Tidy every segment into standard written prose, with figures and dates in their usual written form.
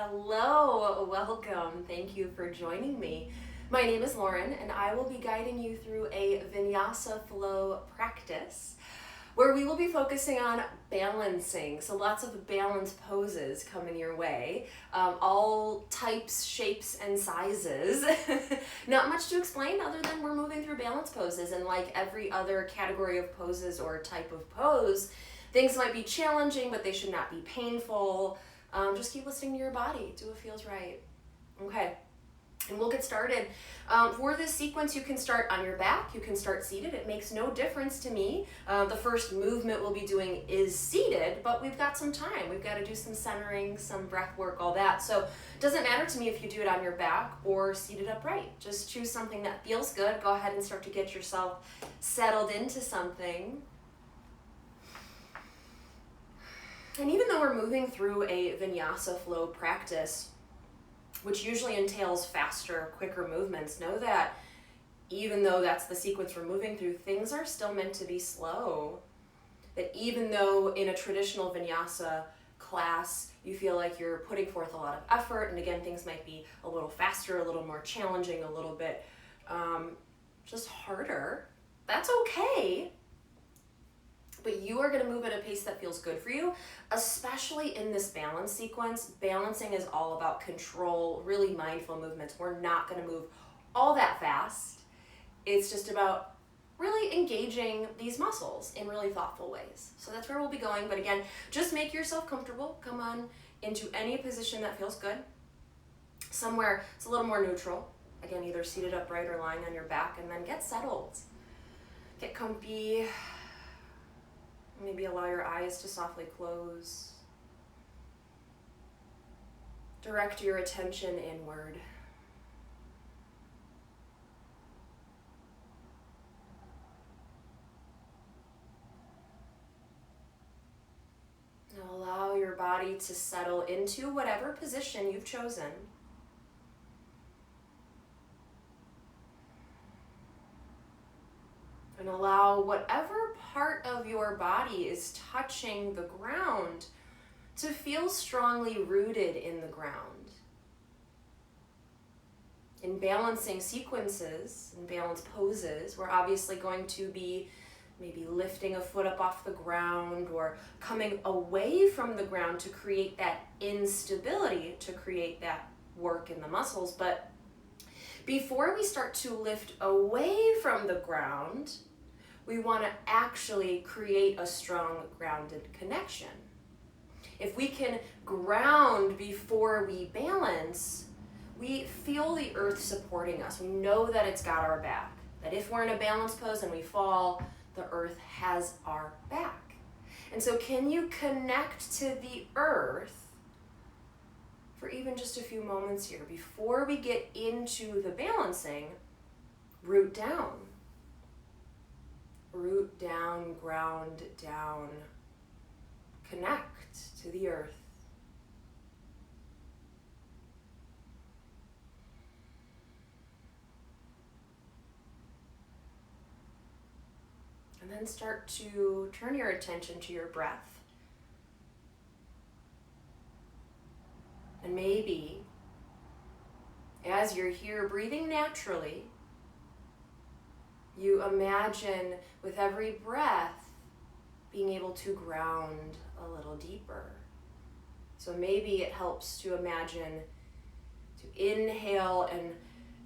Hello, welcome. Thank you for joining me. My name is Lauren, and I will be guiding you through a Vinyasa flow practice where we will be focusing on balancing. So lots of balance poses coming your way, all types, shapes, and sizes. Not much to explain other than we're moving through balance poses, and like every other category of poses or type of pose, things might be challenging, but they should not be painful. Just keep listening to your body. Do what feels right. Okay, and we'll get started. For this sequence, you can start on your back. You can start seated. It makes no difference to me. The first movement we'll be doing is seated, but we've got some time. We've got to do some centering, some breath work, all that. So it doesn't matter to me if you do it on your back or seated upright. Just choose something that feels good. Go ahead and start to get yourself settled into something. And even though we're moving through a Vinyasa flow practice, which usually entails faster, quicker movements, know that even though that's the sequence we're moving through, things are still meant to be slow. That even though in a traditional Vinyasa class, you feel like you're putting forth a lot of effort, and again, things might be a little faster, a little more challenging, a little bit just harder, that's okay. But you are going to move at a pace that feels good for you, especially in this balance sequence. Balancing is all about control, really mindful movements. We're not going to move all that fast. It's just about really engaging these muscles in really thoughtful ways. So that's where we'll be going. But again, just make yourself comfortable. Come on into any position that feels good. Somewhere it's a little more neutral. Again, either seated upright or lying on your back, and then get settled. Get comfy. Maybe allow your eyes to softly close. Direct your attention inward. Now allow your body to settle into whatever position you've chosen. And allow whatever part of your body is touching the ground to feel strongly rooted in the ground. In balancing sequences and balance poses, we're obviously going to be maybe lifting a foot up off the ground or coming away from the ground to create that instability, to create that work in the muscles. But before we start to lift away from the ground, we want to actually create a strong grounded connection. If we can ground before we balance, we feel the earth supporting us. We know that it's got our back. That if we're in a balance pose and we fall, the earth has our back. And so can you connect to the earth for even just a few moments here before we get into the balancing? Root down. Root down, ground down, connect to the earth. And then start to turn your attention to your breath. And maybe, as you're here breathing naturally, you imagine with every breath being able to ground a little deeper. So maybe it helps to imagine to inhale and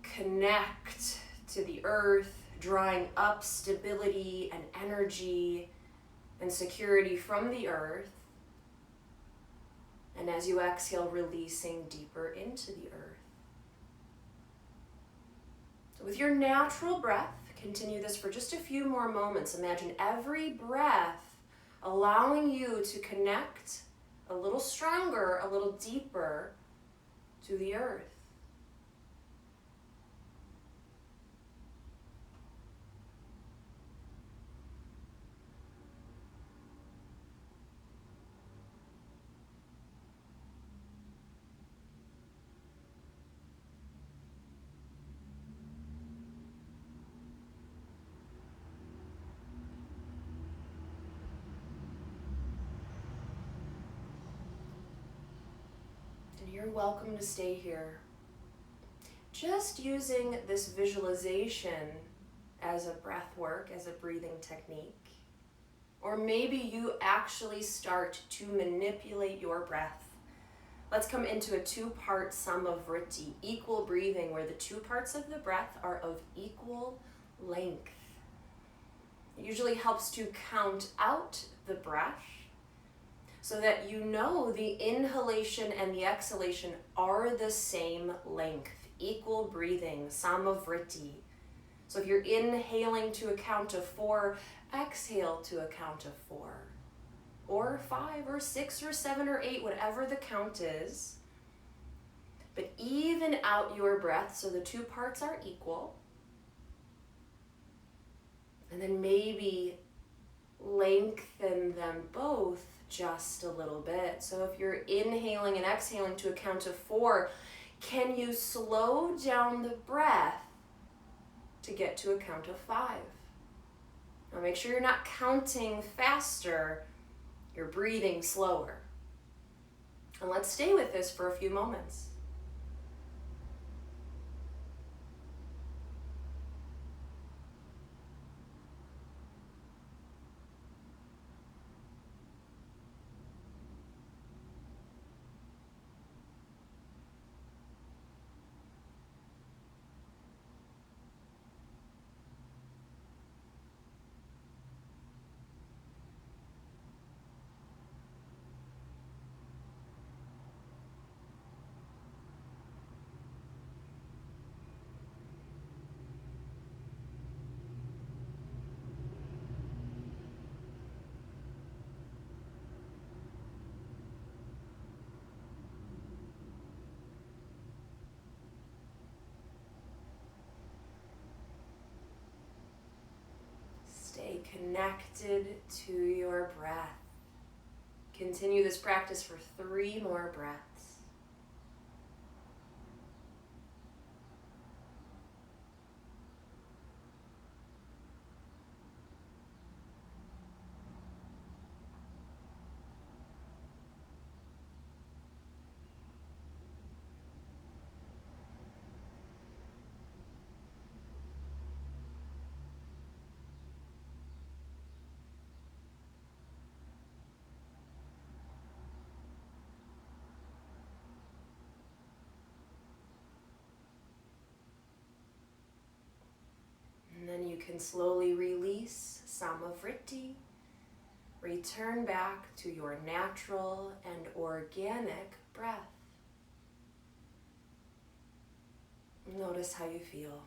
connect to the earth, drawing up stability and energy and security from the earth. And as you exhale, releasing deeper into the earth. So with your natural breath, continue this for just a few more moments. Imagine every breath allowing you to connect a little stronger, a little deeper to the earth. You're welcome to stay here. Just using this visualization as a breath work, as a breathing technique. Or maybe you actually start to manipulate your breath. Let's come into a two-part Samavritti, equal breathing, where the two parts of the breath are of equal length. It usually helps to count out the breath so that you know the inhalation and the exhalation are the same length. Equal breathing, Samavritti. So if you're inhaling to a count of 4, exhale to a count of 4, or 5, or 6, or 7, or 8, whatever the count is. But even out your breath so the two parts are equal. And then maybe lengthen them both just a little bit. So if you're inhaling and exhaling to a count of 4, can you slow down the breath to get to a count of 5? Now make sure you're not counting faster, you're breathing slower. And let's stay with this for a few moments. Stay connected to your breath. Continue this practice for 3 more breaths. And then you can slowly release Samavritti. Return back to your natural and organic breath. Notice how you feel.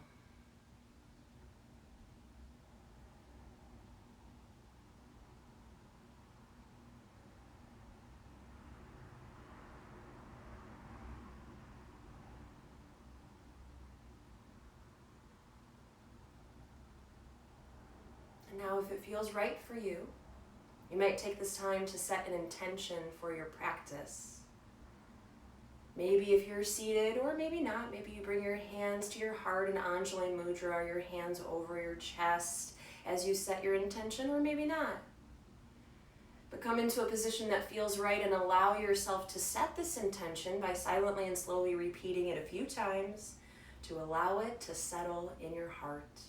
And now if it feels right for you, you might take this time to set an intention for your practice. Maybe if you're seated, or maybe not, maybe you bring your hands to your heart in Anjali Mudra, your hands over your chest as you set your intention, or maybe not. But come into a position that feels right and allow yourself to set this intention by silently and slowly repeating it a few times to allow it to settle in your heart.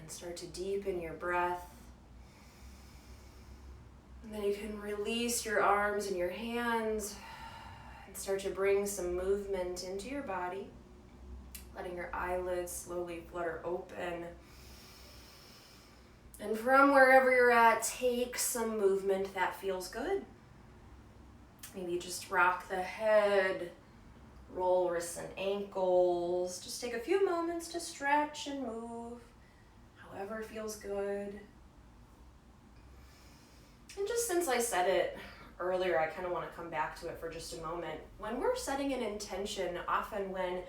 Start to deepen your breath. And then you can release your arms and your hands and start to bring some movement into your body, letting your eyelids slowly flutter open. And from wherever you're at, take some movement that feels good. Maybe just rock the head, roll wrists and ankles. Just take a few moments to stretch and move. However feels good. And just since I said it earlier, I kind of want to come back to it for just a moment. When we're setting an intention, often when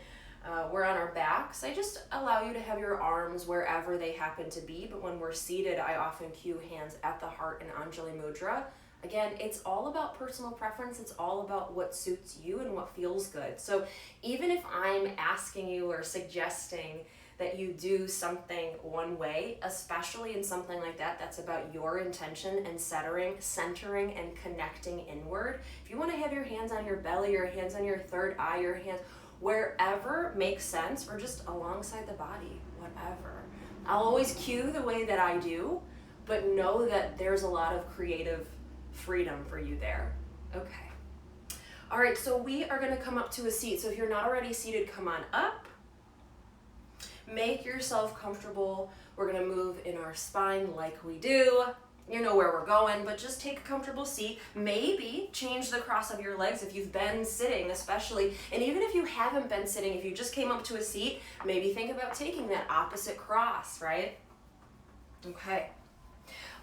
we're on our backs, I just allow you to have your arms wherever they happen to be. But when we're seated, I often cue hands at the heart in Anjali Mudra. Again, it's all about personal preference. It's all about what suits you and what feels good. So even if I'm asking you or suggesting that you do something one way, especially in something like that, that's about your intention and centering and connecting inward. If you want to have your hands on your belly, your hands on your third eye, your hands wherever makes sense, or just alongside the body, whatever. I'll always cue the way that I do, but know that there's a lot of creative freedom for you there. Okay. All right, so we are going to come up to a seat. So if you're not already seated, come on up. Make yourself comfortable. We're going to move in our spine like we do. You know where we're going, but just take a comfortable seat. Maybe change the cross of your legs if you've been sitting, especially. And even if you haven't been sitting, if you just came up to a seat, maybe think about taking that opposite cross, right? Okay.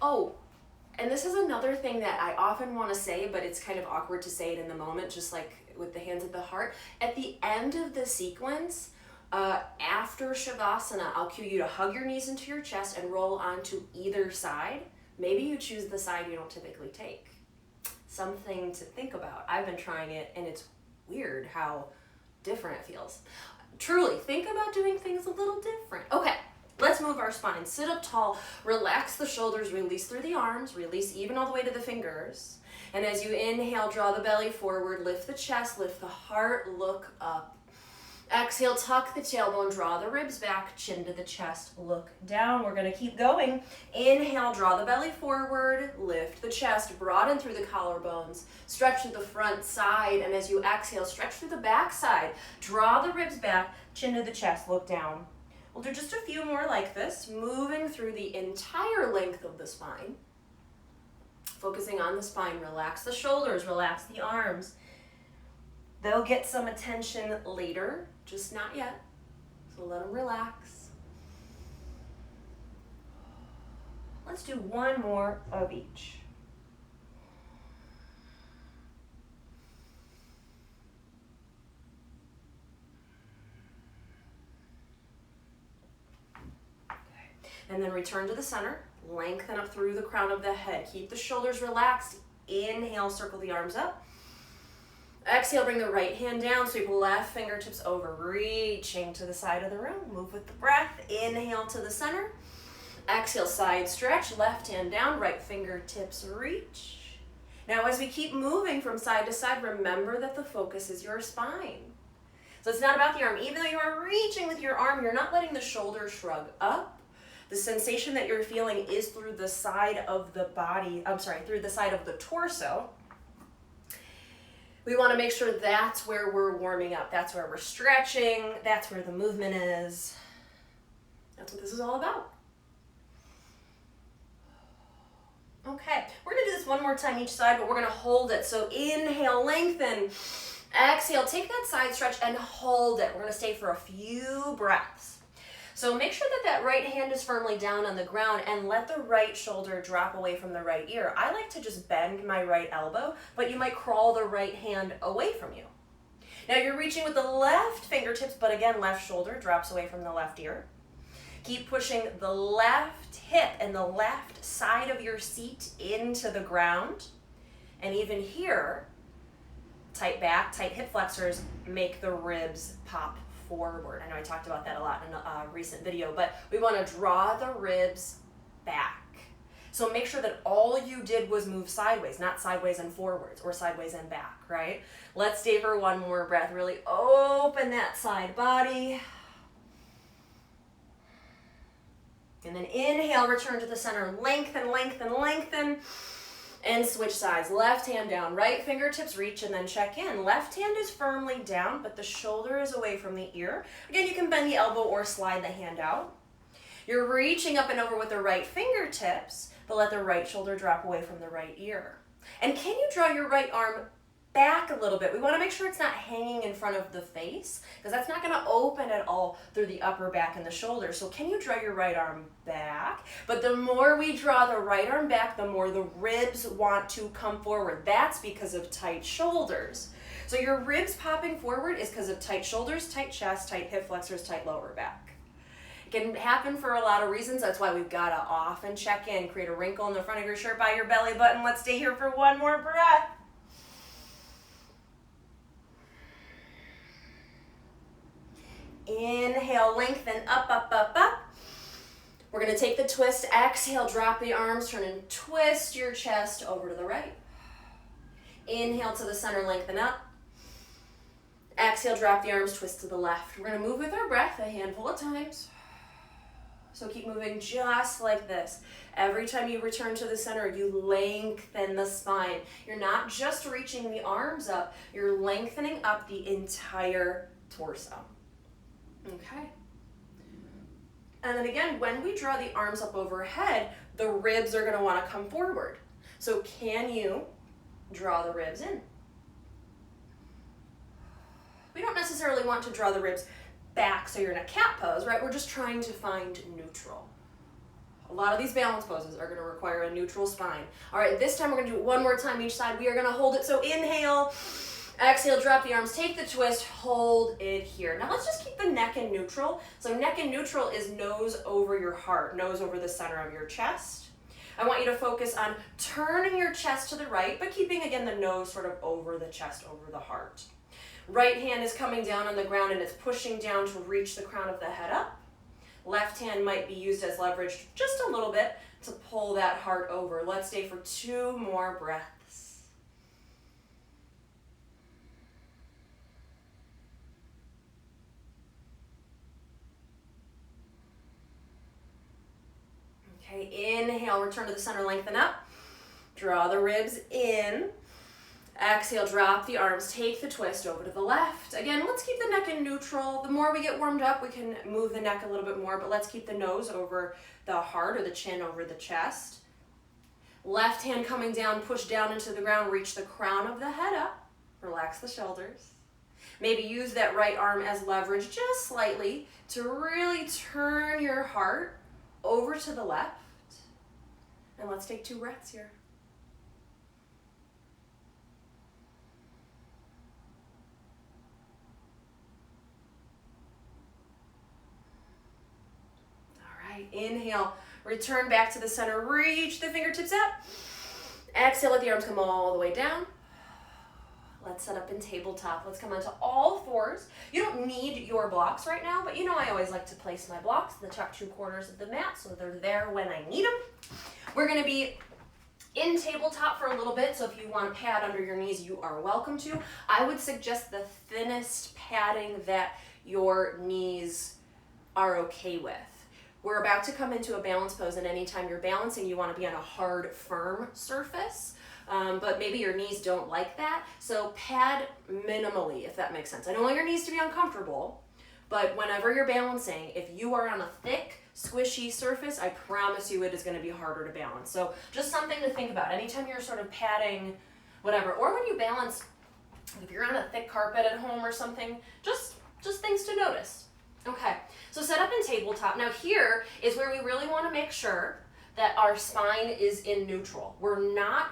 Oh, and this is another thing that I often want to say, but it's kind of awkward to say it in the moment, just like with the hands at the heart. At the end of the sequence, after Shavasana, I'll cue you to hug your knees into your chest and roll onto either side. Maybe you choose the side you don't typically take. Something to think about. I've been trying it, and it's weird how different it feels. Truly, think about doing things a little different. Okay, let's move our spine. Sit up tall, relax the shoulders, release through the arms, release even all the way to the fingers. And as you inhale, draw the belly forward, lift the chest, lift the heart, look up. Exhale, tuck the tailbone, draw the ribs back, chin to the chest, look down. We're going to keep going. Inhale, draw the belly forward, lift the chest, broaden through the collarbones, stretch through the front side, and as you exhale, stretch through the back side. Draw the ribs back, chin to the chest, look down. We'll do just a few more like this, moving through the entire length of the spine. Focusing on the spine, relax the shoulders, relax the arms. They'll get some attention later, just not yet. So let them relax. Let's do one more of each. Okay. And then return to the center. Lengthen up through the crown of the head. Keep the shoulders relaxed. Inhale, circle the arms up. Exhale, bring the right hand down, sweep left fingertips over, reaching to the side of the room. Move with the breath. Inhale to the center. Exhale, side stretch, left hand down, right fingertips reach. Now, as we keep moving from side to side, remember that the focus is your spine. So it's not about the arm. Even though you are reaching with your arm, you're not letting the shoulders shrug up. The sensation that you're feeling is through the side of the body, through the side of the torso. We want to make sure that's where we're warming up. That's where we're stretching. That's where the movement is. That's what this is all about. Okay, we're going to do this one more time each side, but we're going to hold it. So inhale, lengthen. Exhale, take that side stretch and hold it. We're going to stay for a few breaths. So make sure that that right hand is firmly down on the ground and let the right shoulder drop away from the right ear. I like to just bend my right elbow, but you might crawl the right hand away from you. Now you're reaching with the left fingertips, but again, left shoulder drops away from the left ear. Keep pushing the left hip and the left side of your seat into the ground. And even here, tight back, tight hip flexors make the ribs pop forward. I know I talked about that a lot in a recent video, but we want to draw the ribs back. So make sure that all you did was move sideways, not sideways and forwards or sideways and back, right? Let's stay for one more breath. Really open that side body. And then inhale, return to the center, lengthen, lengthen, lengthen. And switch sides. Left hand down, right fingertips reach, and then check in. Left hand is firmly down, but the shoulder is away from the ear. Again, you can bend the elbow or slide the hand out. You're reaching up and over with the right fingertips, but let the right shoulder drop away from the right ear. And can you draw your right arm back a little bit? We want to make sure it's not hanging in front of the face, because that's not going to open at all through the upper back and the shoulder. So can you draw your right arm back? But the more we draw the right arm back, the more the ribs want to come forward. That's because of tight shoulders. So your ribs popping forward is because of tight shoulders, tight chest, tight hip flexors, tight lower back. It can happen for a lot of reasons. That's why we've got to often check in, create a wrinkle in the front of your shirt by your belly button. Let's stay here for one more breath. Inhale, lengthen, up, up, up, up. We're going to take the twist. Exhale, drop the arms, turn and twist your chest over to the right. Inhale to the center, lengthen up. Exhale, drop the arms, twist to the left. We're going to move with our breath a handful of times. So keep moving just like this. Every time you return to the center, you lengthen the spine. You're not just reaching the arms up, you're lengthening up the entire torso. Okay. And then again, when we draw the arms up overhead, the ribs are going to want to come forward. So can you draw the ribs in? We don't necessarily want to draw the ribs back so you're in a cat pose, right? We're just trying to find neutral. A lot of these balance poses are going to require a neutral spine. All right, this time we're going to do it one more time each side. We are going to hold it. So inhale, exhale, drop the arms, take the twist, hold it here. Now let's just keep the neck in neutral. So neck in neutral is nose over your heart, nose over the center of your chest. I want you to focus on turning your chest to the right, but keeping, again, the nose sort of over the chest, over the heart. Right hand is coming down on the ground and it's pushing down to reach the crown of the head up. Left hand might be used as leverage just a little bit to pull that heart over. Let's stay for 2 more breaths. Okay, inhale, return to the center, lengthen up. Draw the ribs in. Exhale, drop the arms, take the twist over to the left. Again, let's keep the neck in neutral. The more we get warmed up, we can move the neck a little bit more, but let's keep the nose over the heart or the chin over the chest. Left hand coming down, push down into the ground, reach the crown of the head up. Relax the shoulders. Maybe use that right arm as leverage just slightly to really turn your heart over to the left. And let's take 2 breaths here. Inhale, return back to the center, reach the fingertips up. Exhale, let the arms come all the way down. Let's set up in tabletop. Let's come onto all 4s. You don't need your blocks right now, but you know I always like to place my blocks in the top 2 corners of the mat so they're there when I need them. We're going to be in tabletop for a little bit, so if you want a pad under your knees, you are welcome to. I would suggest the thinnest padding that your knees are okay with. We're about to come into a balance pose, and anytime you're balancing, you want to be on a hard, firm surface, but maybe your knees don't like that, so pad minimally, if that makes sense. I don't want your knees to be uncomfortable, but whenever you're balancing, if you are on a thick, squishy surface, I promise you it is going to be harder to balance. So just something to think about. Anytime you're sort of padding, whatever, or when you balance, if you're on a thick carpet at home or something, just things to notice. Okay, so set up in tabletop. Now here is where we really want to make sure that our spine is in neutral. We're not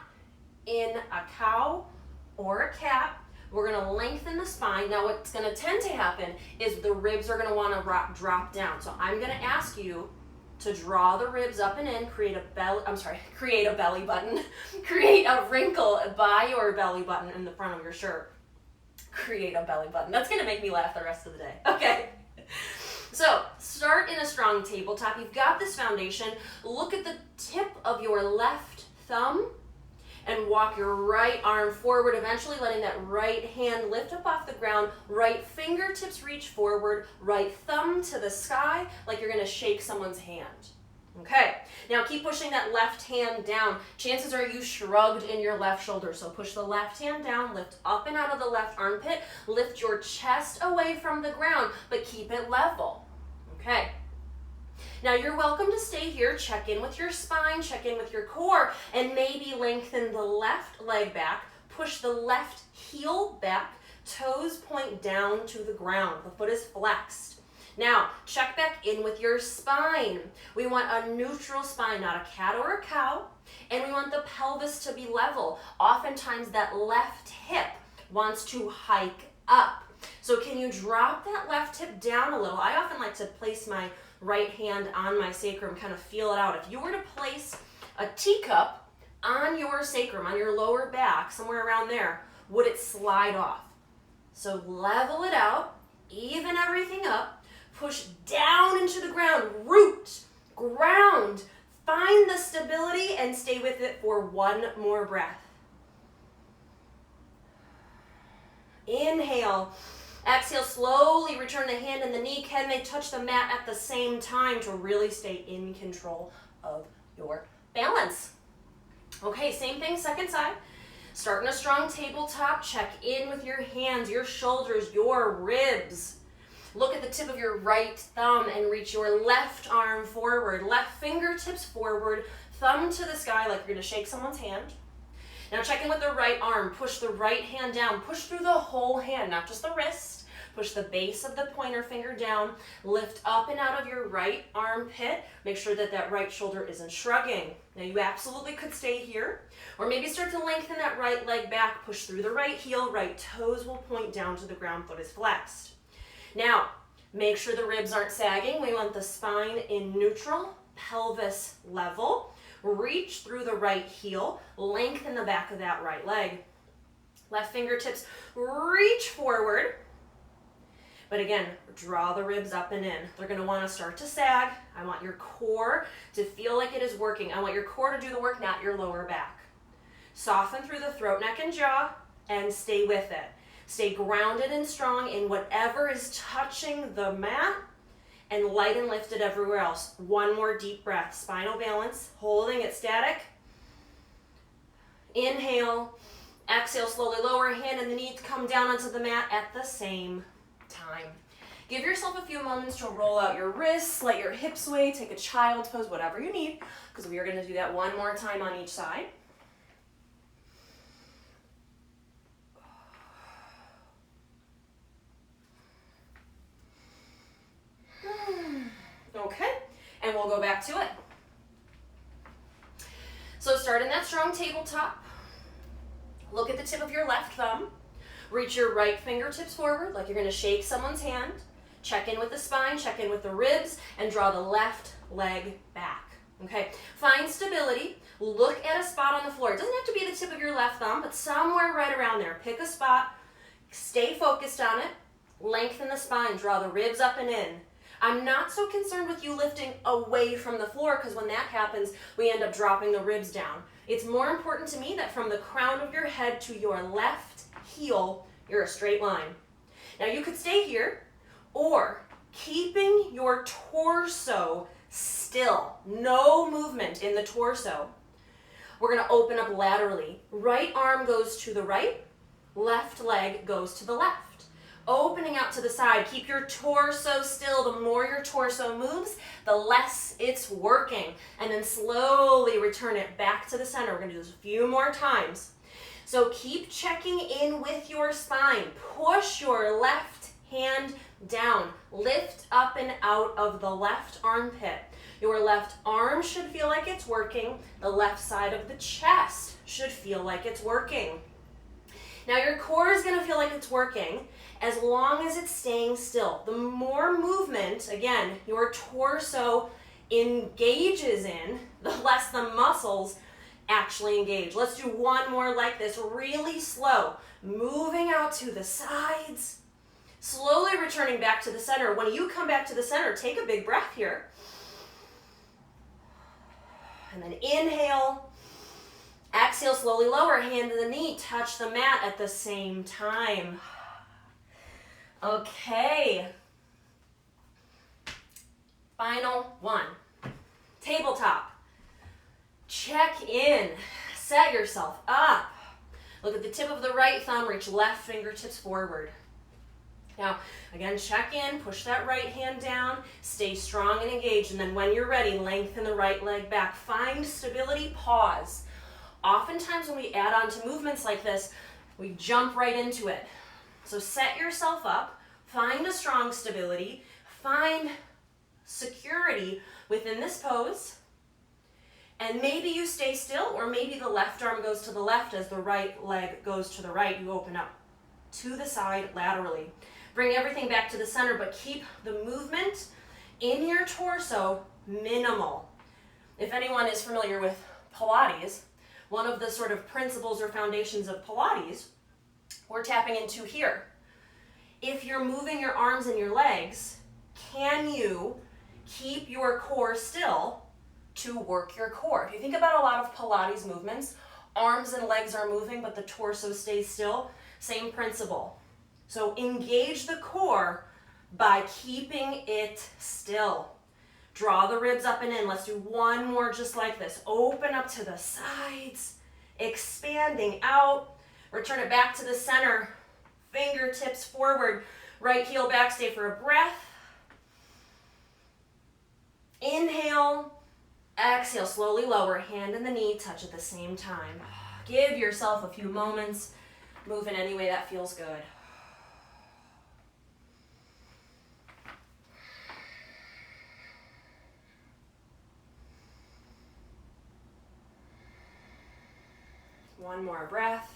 in a cow or a cat. We're going to lengthen the spine. Now what's going to tend to happen is the ribs are going to want to drop down. So I'm going to ask you to draw the ribs up and in, create a belly button, create a wrinkle by your belly button in the front of your shirt. Create a belly button. That's going to make me laugh the rest of the day. Okay. So start in a strong tabletop. You've got this foundation. Look at the tip of your left thumb and walk your right arm forward, eventually letting that right hand lift up off the ground. Right fingertips reach forward, right thumb to the sky like you're going to shake someone's hand. Okay, now keep pushing that left hand down. Chances are you shrugged in your left shoulder, so push the left hand down, lift up and out of the left armpit, lift your chest away from the ground, but keep it level. Okay, now you're welcome to stay here, check in with your spine, check in with your core, and maybe lengthen the left leg back, push the left heel back, toes point down to the ground, the foot is flexed. Now, check back in with your spine. We want a neutral spine, not a cat or a cow, and we want the pelvis to be level. Oftentimes that left hip wants to hike up. So can you drop that left hip down a little? I often like to place my right hand on my sacrum, kind of feel it out. If you were to place a teacup on your sacrum, on your lower back, somewhere around there, would it slide off? So level it out, even everything up, push down into the ground, root, ground, find the stability and stay with it for one more breath. Inhale. Exhale, slowly return the hand and the knee. Can they touch the mat at the same time to really stay in control of your balance? Okay, same thing, second side. Start in a strong tabletop. Check in with your hands, your shoulders, your ribs. Look at the tip of your right thumb and reach your left arm forward. Left fingertips forward, thumb to the sky like you're going to shake someone's hand. Now check in with the right arm. Push the right hand down. Push through the whole hand, not just the wrist. Push the base of the pointer finger down. Lift up and out of your right armpit. Make sure that that right shoulder isn't shrugging. Now you absolutely could stay here, or maybe start to lengthen that right leg back. Push through the right heel. Right toes will point down to the ground. Foot is flexed. Now, make sure the ribs aren't sagging. We want the spine in neutral, pelvis level. Reach through the right heel, lengthen the back of that right leg. Left fingertips reach forward. But again, draw the ribs up and in. They're going to want to start to sag. I want your core to feel like it is working. I want your core to do the work, not your lower back. Soften through the throat, neck, and jaw, and stay with it. Stay grounded and strong in whatever is touching the mat, and light and lifted everywhere else. One more deep breath. Spinal balance, holding it static. Inhale. Exhale, slowly lower hand and the knee to come down onto the mat at the same time. Give yourself a few moments to roll out your wrists, let your hips sway, take a child's pose, whatever you need, because we are going to do that one more time on each side. Okay, and we'll go back to it. So start in that strong tabletop. Look at the tip of your left thumb. Reach your right fingertips forward like you're going to shake someone's hand. Check in with the spine, check in with the ribs, and draw the left leg back. Okay, find stability. Look at a spot on the floor. It doesn't have to be the tip of your left thumb, but somewhere right around there. Pick a spot, stay focused on it, lengthen the spine, draw the ribs up and in. I'm not so concerned with you lifting away from the floor, because when that happens, we end up dropping the ribs down. It's more important to me that from the crown of your head to your left heel, you're a straight line. Now you could stay here, or keeping your torso still, no movement in the torso. We're going to open up laterally. Right arm goes to the right, left leg goes to the left. Opening out to the side, keep your torso still. The more your torso moves, the less it's working. And then slowly return it back to the center. We're going to do this a few more times. So keep checking in with your spine. Push your left hand down. Lift up and out of the left armpit. Your left arm should feel like it's working. The left side of the chest should feel like it's working. Now your core is going to feel like it's working as long as it's staying still. The more movement, again, your torso engages in, the less the muscles actually engage. Let's do one more like this, really slow. Moving out to the sides, slowly returning back to the center. When you come back to the center, take a big breath here. And then inhale. Exhale, slowly lower, hand to the knee, touch the mat at the same time. Okay. Final one. Tabletop. Check in. Set yourself up. Look at the tip of the right thumb, reach left fingertips forward. Now, again, check in, push that right hand down, stay strong and engaged, and then when you're ready, lengthen the right leg back. Find stability, pause. Oftentimes when we add on to movements like this, we jump right into it. So set yourself up, find a strong stability, find security within this pose, and maybe you stay still, or maybe the left arm goes to the left as the right leg goes to the right. You open up to the side laterally. Bring everything back to the center, but keep the movement in your torso, minimal. If anyone is familiar with Pilates, one of the sort of principles or foundations of Pilates, we're tapping into here. If you're moving your arms and your legs, can you keep your core still to work your core? If you think about a lot of Pilates movements, arms and legs are moving, but the torso stays still. Same principle. So engage the core by keeping it still. Draw the ribs up and in. Let's do one more just like this. Open up to the sides, expanding out. Return it back to the center. Fingertips forward. Right heel back. Stay for a breath. Inhale. Exhale. Slowly lower. Hand and the knee touch at the same time. Give yourself a few moments. Move in any way that feels good. One more breath.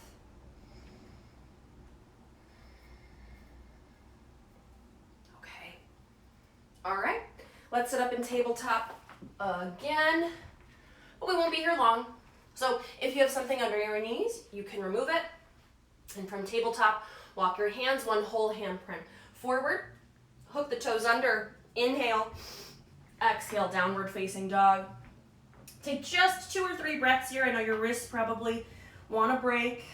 Okay. All right. Let's sit up in tabletop again. But we won't be here long. So if you have something under your knees, you can remove it. And from tabletop, walk your hands one whole handprint forward. Hook the toes under. Inhale. Exhale, downward facing dog. Take just 2 or 3 breaths here. I know your wrists probably want a break.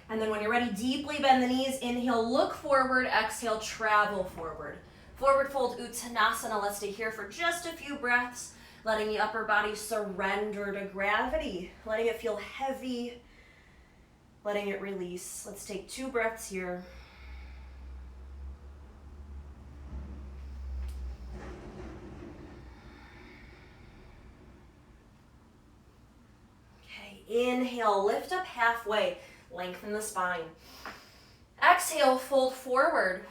And then when you're ready, deeply bend the knees. Inhale, look forward. Exhale, travel forward. Forward fold Uttanasana. Let's stay here for just a few breaths, letting the upper body surrender to gravity, letting it feel heavy, letting it release. Let's take 2 breaths here. Inhale, lift up halfway, lengthen the spine. Exhale, fold forward.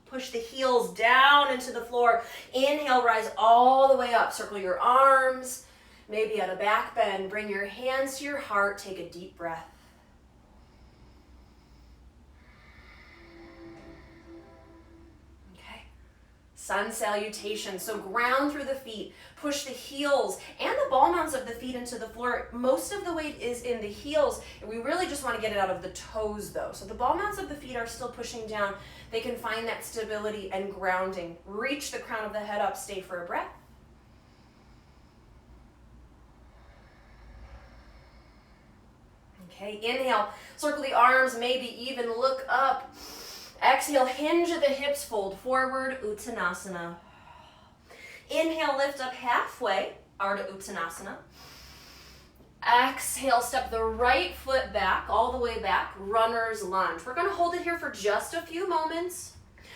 Push the heels down into the floor. Inhale, rise all the way up. Circle your arms, maybe at a back bend. Bring your hands to your heart. Take a deep breath. Sun salutation. So ground through the feet, push the heels and the ball mounts of the feet into the floor. Most of the weight is in the heels, and we really just want to get it out of the toes though. So the ball mounts of the feet are still pushing down. They can find that stability and grounding. Reach the crown of the head up, stay for a breath. Okay, inhale, circle the arms, maybe even look up. Exhale, hinge at the hips, fold forward, Uttanasana. Inhale, lift up halfway, Ardha Uttanasana. Exhale, step the right foot back, all the way back, runner's lunge. We're gonna hold it here for just a few moments.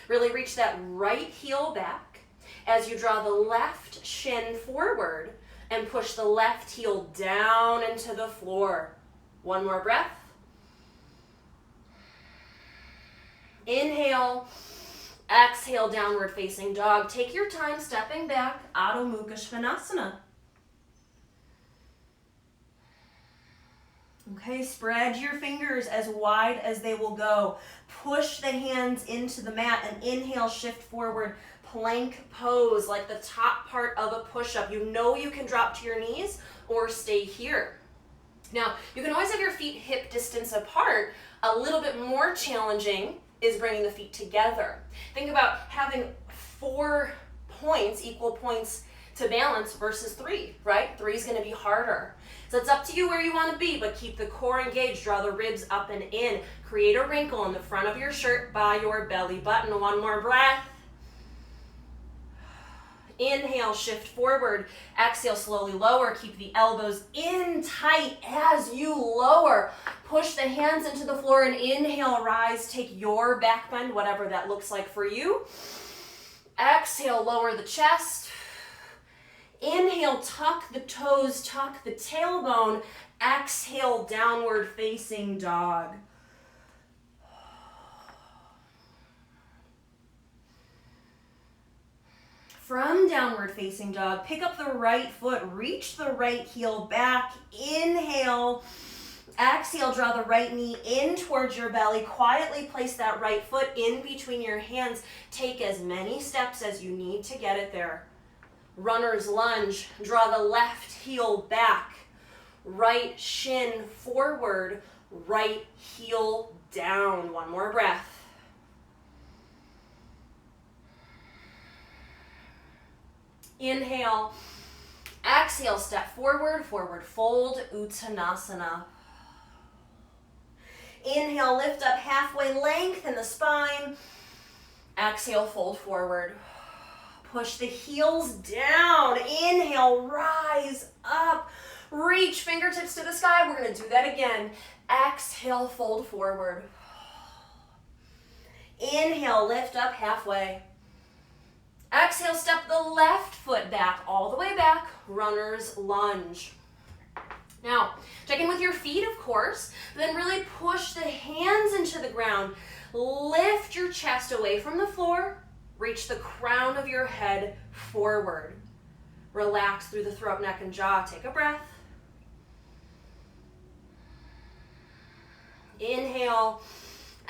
Really reach that right heel back as you draw the left shin forward and push the left heel down into the floor. One more breath. Inhale, exhale, downward facing dog. Take your time stepping back, Adho Mukha Svanasana. Okay, spread your fingers as wide as they will go. Push the hands into the mat and inhale, shift forward, plank pose like the top part of a push-up. You know you can drop to your knees or stay here. Now, you can always have your feet hip distance apart. A little bit more challenging is bringing the feet together. Think about having 4 points, equal points to balance versus 3, right? 3 is going to be harder. So it's up to you where you want to be, but keep the core engaged. Draw the ribs up and in. Create a wrinkle in the front of your shirt by your belly button. One more breath. Inhale, shift forward. Exhale, slowly lower. Keep the elbows in tight as you lower. Push the hands into the floor and inhale, rise. Take your back bend, whatever that looks like for you. Exhale, lower the chest. Inhale, tuck the toes, tuck the tailbone. Exhale, downward facing dog. From downward facing dog, pick up the right foot, reach the right heel back, inhale, Exhale, draw the right knee in towards your belly. Quietly place that right foot in between your hands. Take as many steps as you need to get it there. Runner's lunge. Draw the left heel back. Right shin forward. Right heel down. One more breath. Inhale. Exhale, step forward, forward fold, Uttanasana. Inhale, lift up halfway, lengthen the spine. Exhale, fold forward. Push the heels down. Inhale, rise up. Reach fingertips to the sky. We're going to do that again. Exhale, fold forward. Inhale, lift up halfway. Exhale, step the left foot back, all the way back. Runner's lunge. Now, check in with your feet, of course, then really push the hands into the ground. Lift your chest away from the floor. Reach the crown of your head forward. Relax through the throat, neck, and jaw. Take a breath. Inhale.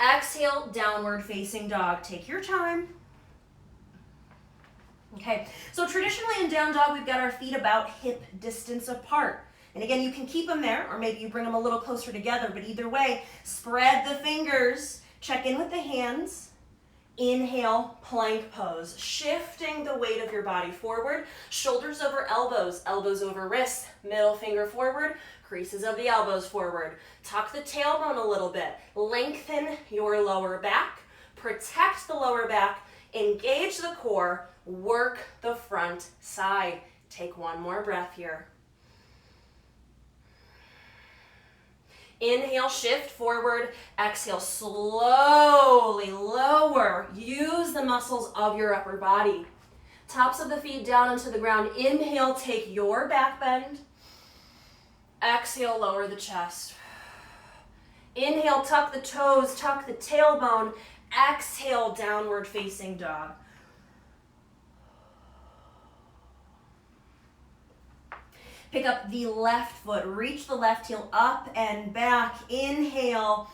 Exhale, downward facing dog. Take your time. Okay, so traditionally in down dog, we've got our feet about hip distance apart. And again, you can keep them there, or maybe you bring them a little closer together, but either way, spread the fingers, check in with the hands. Inhale, plank pose, shifting the weight of your body forward, shoulders over elbows, elbows over wrists, middle finger forward, creases of the elbows forward. Tuck the tailbone a little bit, lengthen your lower back, protect the lower back, engage the core, work the front side. Take one more breath here. Inhale, shift forward. Exhale, slowly lower. Use the muscles of your upper body. Tops of the feet down into the ground. Inhale, take your back bend. Exhale, lower the chest. Inhale, tuck the toes, tuck the tailbone. Exhale, downward facing dog. Pick up the left foot, reach the left heel up and back. Inhale,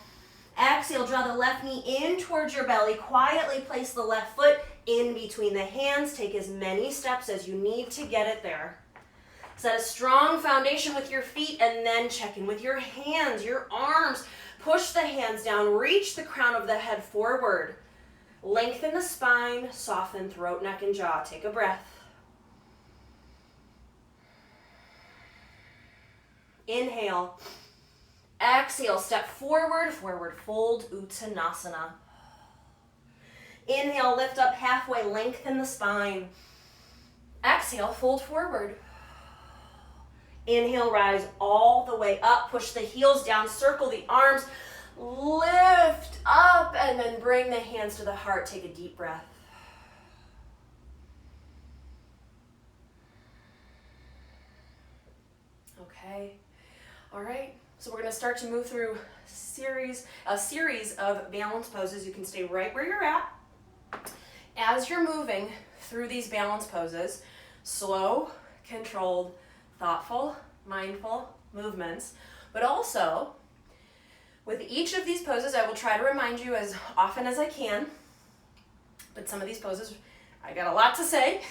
exhale, draw the left knee in towards your belly. Quietly place the left foot in between the hands. Take as many steps as you need to get it there. Set a strong foundation with your feet and then check in with your hands, your arms. Push the hands down, reach the crown of the head forward. Lengthen the spine, soften throat, neck, and jaw. Take a breath. Inhale. Exhale, step forward, forward fold, Uttanasana. Inhale, lift up halfway, lengthen the spine. Exhale, fold forward. Inhale, rise all the way up, push the heels down, circle the arms, lift up, and then bring the hands to the heart. Take a deep breath. Okay. All right, so we're going to start to move through a series of balance poses. You can stay right where you're at. As you're moving through these balance poses, slow, controlled, thoughtful, mindful movements, but also with each of these poses, I will try to remind you as often as I can, but some of these poses, I got a lot to say.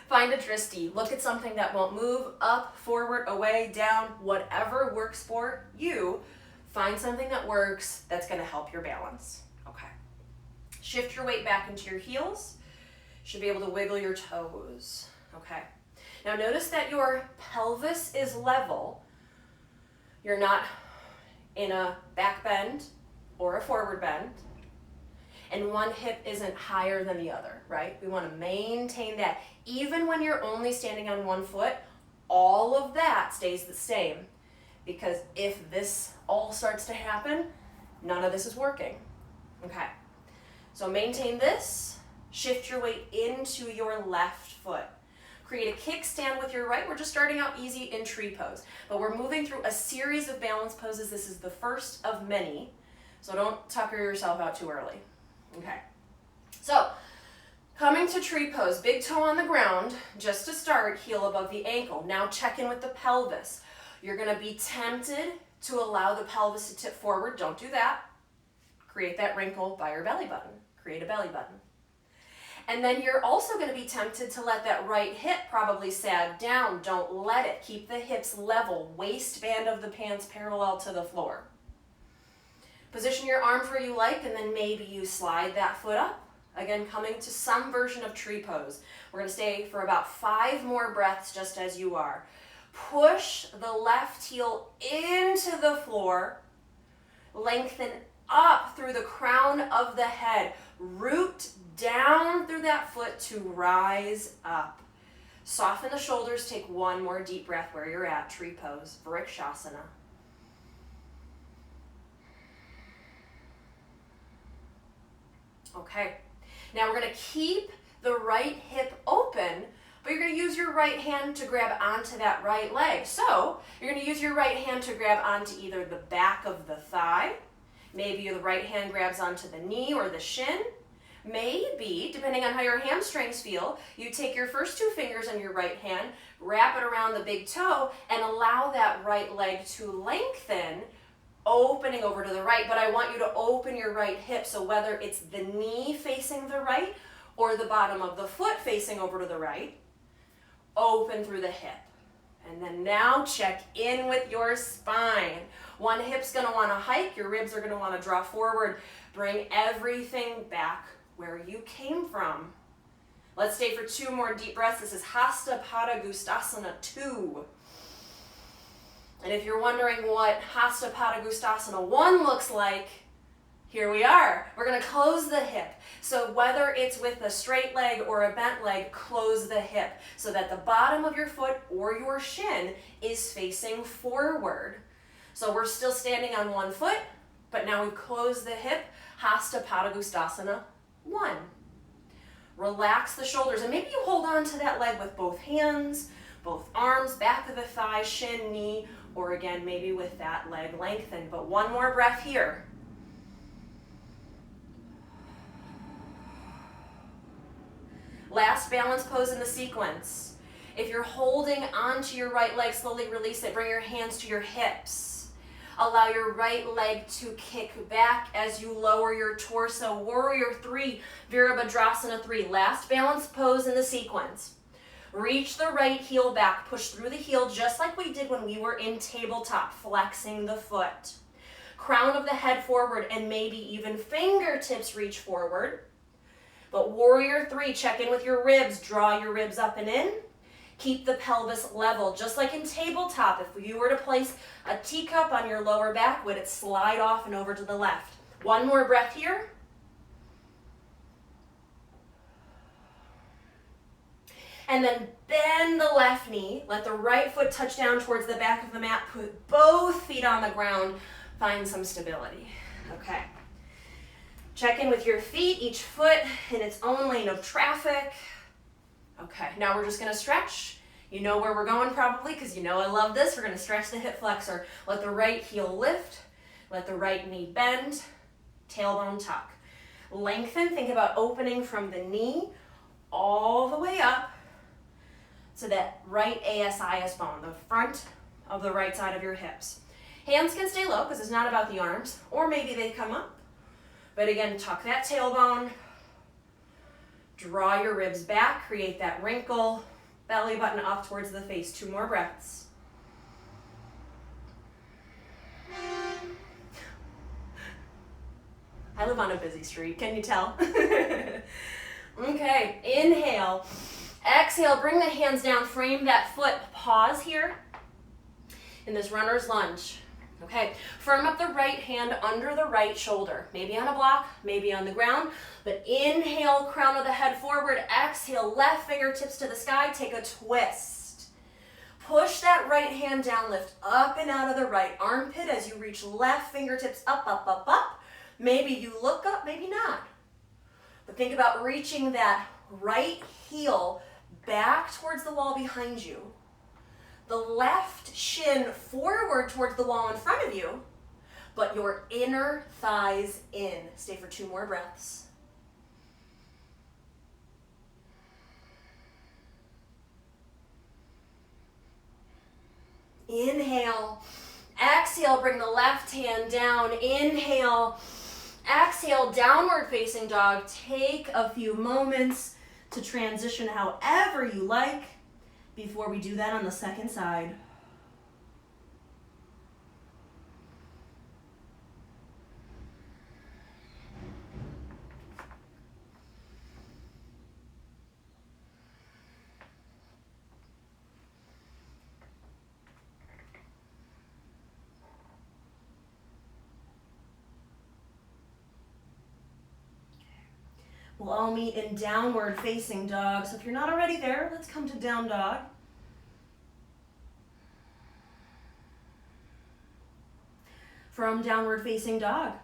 Find a drishti. Look at something that won't move up, forward, away, down, whatever works for you. Find something that works that's going to help your balance. Okay. Shift your weight back into your heels. Should be able to wiggle your toes. Okay. Now notice that your pelvis is level. You're not in a back bend or a forward bend. And one hip isn't higher than the other, right? We want to maintain that. Even when you're only standing on one foot, all of that stays the same. Because if this all starts to happen, none of this is working. Okay, so maintain this. Shift your weight into your left foot. Create a kickstand with your right. We're just starting out easy in tree pose, but we're moving through a series of balance poses. This is the first of many, so don't tucker yourself out too early. Okay, so coming to tree pose, big toe on the ground, just to start, heel above the ankle. Now check in with the pelvis. You're gonna be tempted to allow the pelvis to tip forward. Don't do that. Create that wrinkle by your belly button. Create a belly button. And then you're also going to be tempted to let that right hip probably sag down. Don't let it. Keep the hips level. Waistband of the pants parallel to the floor. Position your arms where you like, and then maybe you slide that foot up. Again, coming to some version of tree pose. We're going to stay for about 5 more breaths just as you are. Push the left heel into the floor. Lengthen up through the crown of the head. Root down through that foot to rise up. Soften the shoulders. Take 1 more deep breath where you're at. Tree pose, Vrikshasana. Okay, now we're going to keep the right hip open, but you're going to use your right hand to grab onto that right leg. So you're going to use your right hand to grab onto either the back of the thigh. Maybe the right hand grabs onto the knee or the shin. Maybe, depending on how your hamstrings feel, you take your first 2 fingers on your right hand, wrap it around the big toe, and allow that right leg to lengthen, opening over to the right. But I want you to open your right hip, so whether it's the knee facing the right or the bottom of the foot facing over to the right, open through the hip. And then now check in with your spine. One hip's going to want to hike. Your ribs are going to want to draw forward. Bring everything back where you came from. Let's stay for 2 more deep breaths. This is Hasta Padangusthasana 2. And if you're wondering what Hasta Padangusthasana 1 looks like, here we are. We're going to close the hip. So whether it's with a straight leg or a bent leg, close the hip so that the bottom of your foot or your shin is facing forward. So we're still standing on 1 foot, but now we've closed the hip. Hasta Padangusthasana 1. Relax the shoulders, and maybe you hold on to that leg with both hands, both arms, back of the thigh, shin, knee, or again, maybe with that leg lengthened. But 1 more breath here. Last balance pose in the sequence. If you're holding onto your right leg, slowly release it. Bring your hands to your hips. Allow your right leg to kick back as you lower your torso. Warrior 3, Virabhadrasana 3. Last balance pose in the sequence. Reach the right heel back. Push through the heel just like we did when we were in tabletop, flexing the foot. Crown of the head forward, and maybe even fingertips reach forward. But Warrior 3, check in with your ribs. Draw your ribs up and in. Keep the pelvis level. Just like in tabletop, if you were to place a teacup on your lower back, would it slide off and over to the left? 1 more breath here. And then bend the left knee. Let the right foot touch down towards the back of the mat. Put both feet on the ground. Find some stability. Okay. Check in with your feet, each foot in its own lane of traffic. Okay, now we're just going to stretch. You know where we're going probably because you know I love this. We're going to stretch the hip flexor. Let the right heel lift. Let the right knee bend. Tailbone tuck. Lengthen. Think about opening from the knee all the way up to that right ASIS bone, the front of the right side of your hips. Hands can stay low because it's not about the arms, or maybe they come up. But again, tuck that tailbone, draw your ribs back, create that wrinkle, belly button up towards the face. 2 more breaths. I live on a busy street, can you tell? Okay, inhale. Exhale, bring the hands down, frame that foot. Pause here in this runner's lunge. Okay, firm up the right hand under the right shoulder, maybe on a block, maybe on the ground, but inhale, crown of the head forward, exhale, left fingertips to the sky, take a twist. Push that right hand down, lift up and out of the right armpit as you reach left fingertips up, up, up, up. Maybe you look up, maybe not. But think about reaching that right heel back towards the wall behind you. The left shin forward towards the wall in front of you, but your inner thighs in. Stay for 2 more breaths. Inhale, Exhale, bring the left hand down. Inhale. Exhale, downward facing dog. Take a few moments to transition however you like before we do that on the second side. We'll all meet in downward facing dog. So if you're not already there, let's come to down dog. From downward facing dog,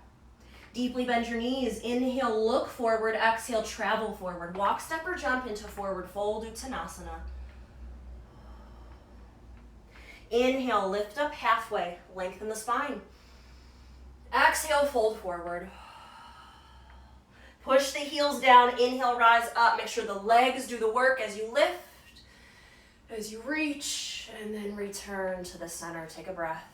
deeply bend your knees. Inhale, look forward. Exhale, travel forward. Walk, step, or jump into forward fold, Uttanasana. Inhale, lift up halfway. Lengthen the spine. Exhale, fold forward. Push the heels down, inhale, rise up. Make sure the legs do the work as you lift, as you reach, and then return to the center. Take a breath.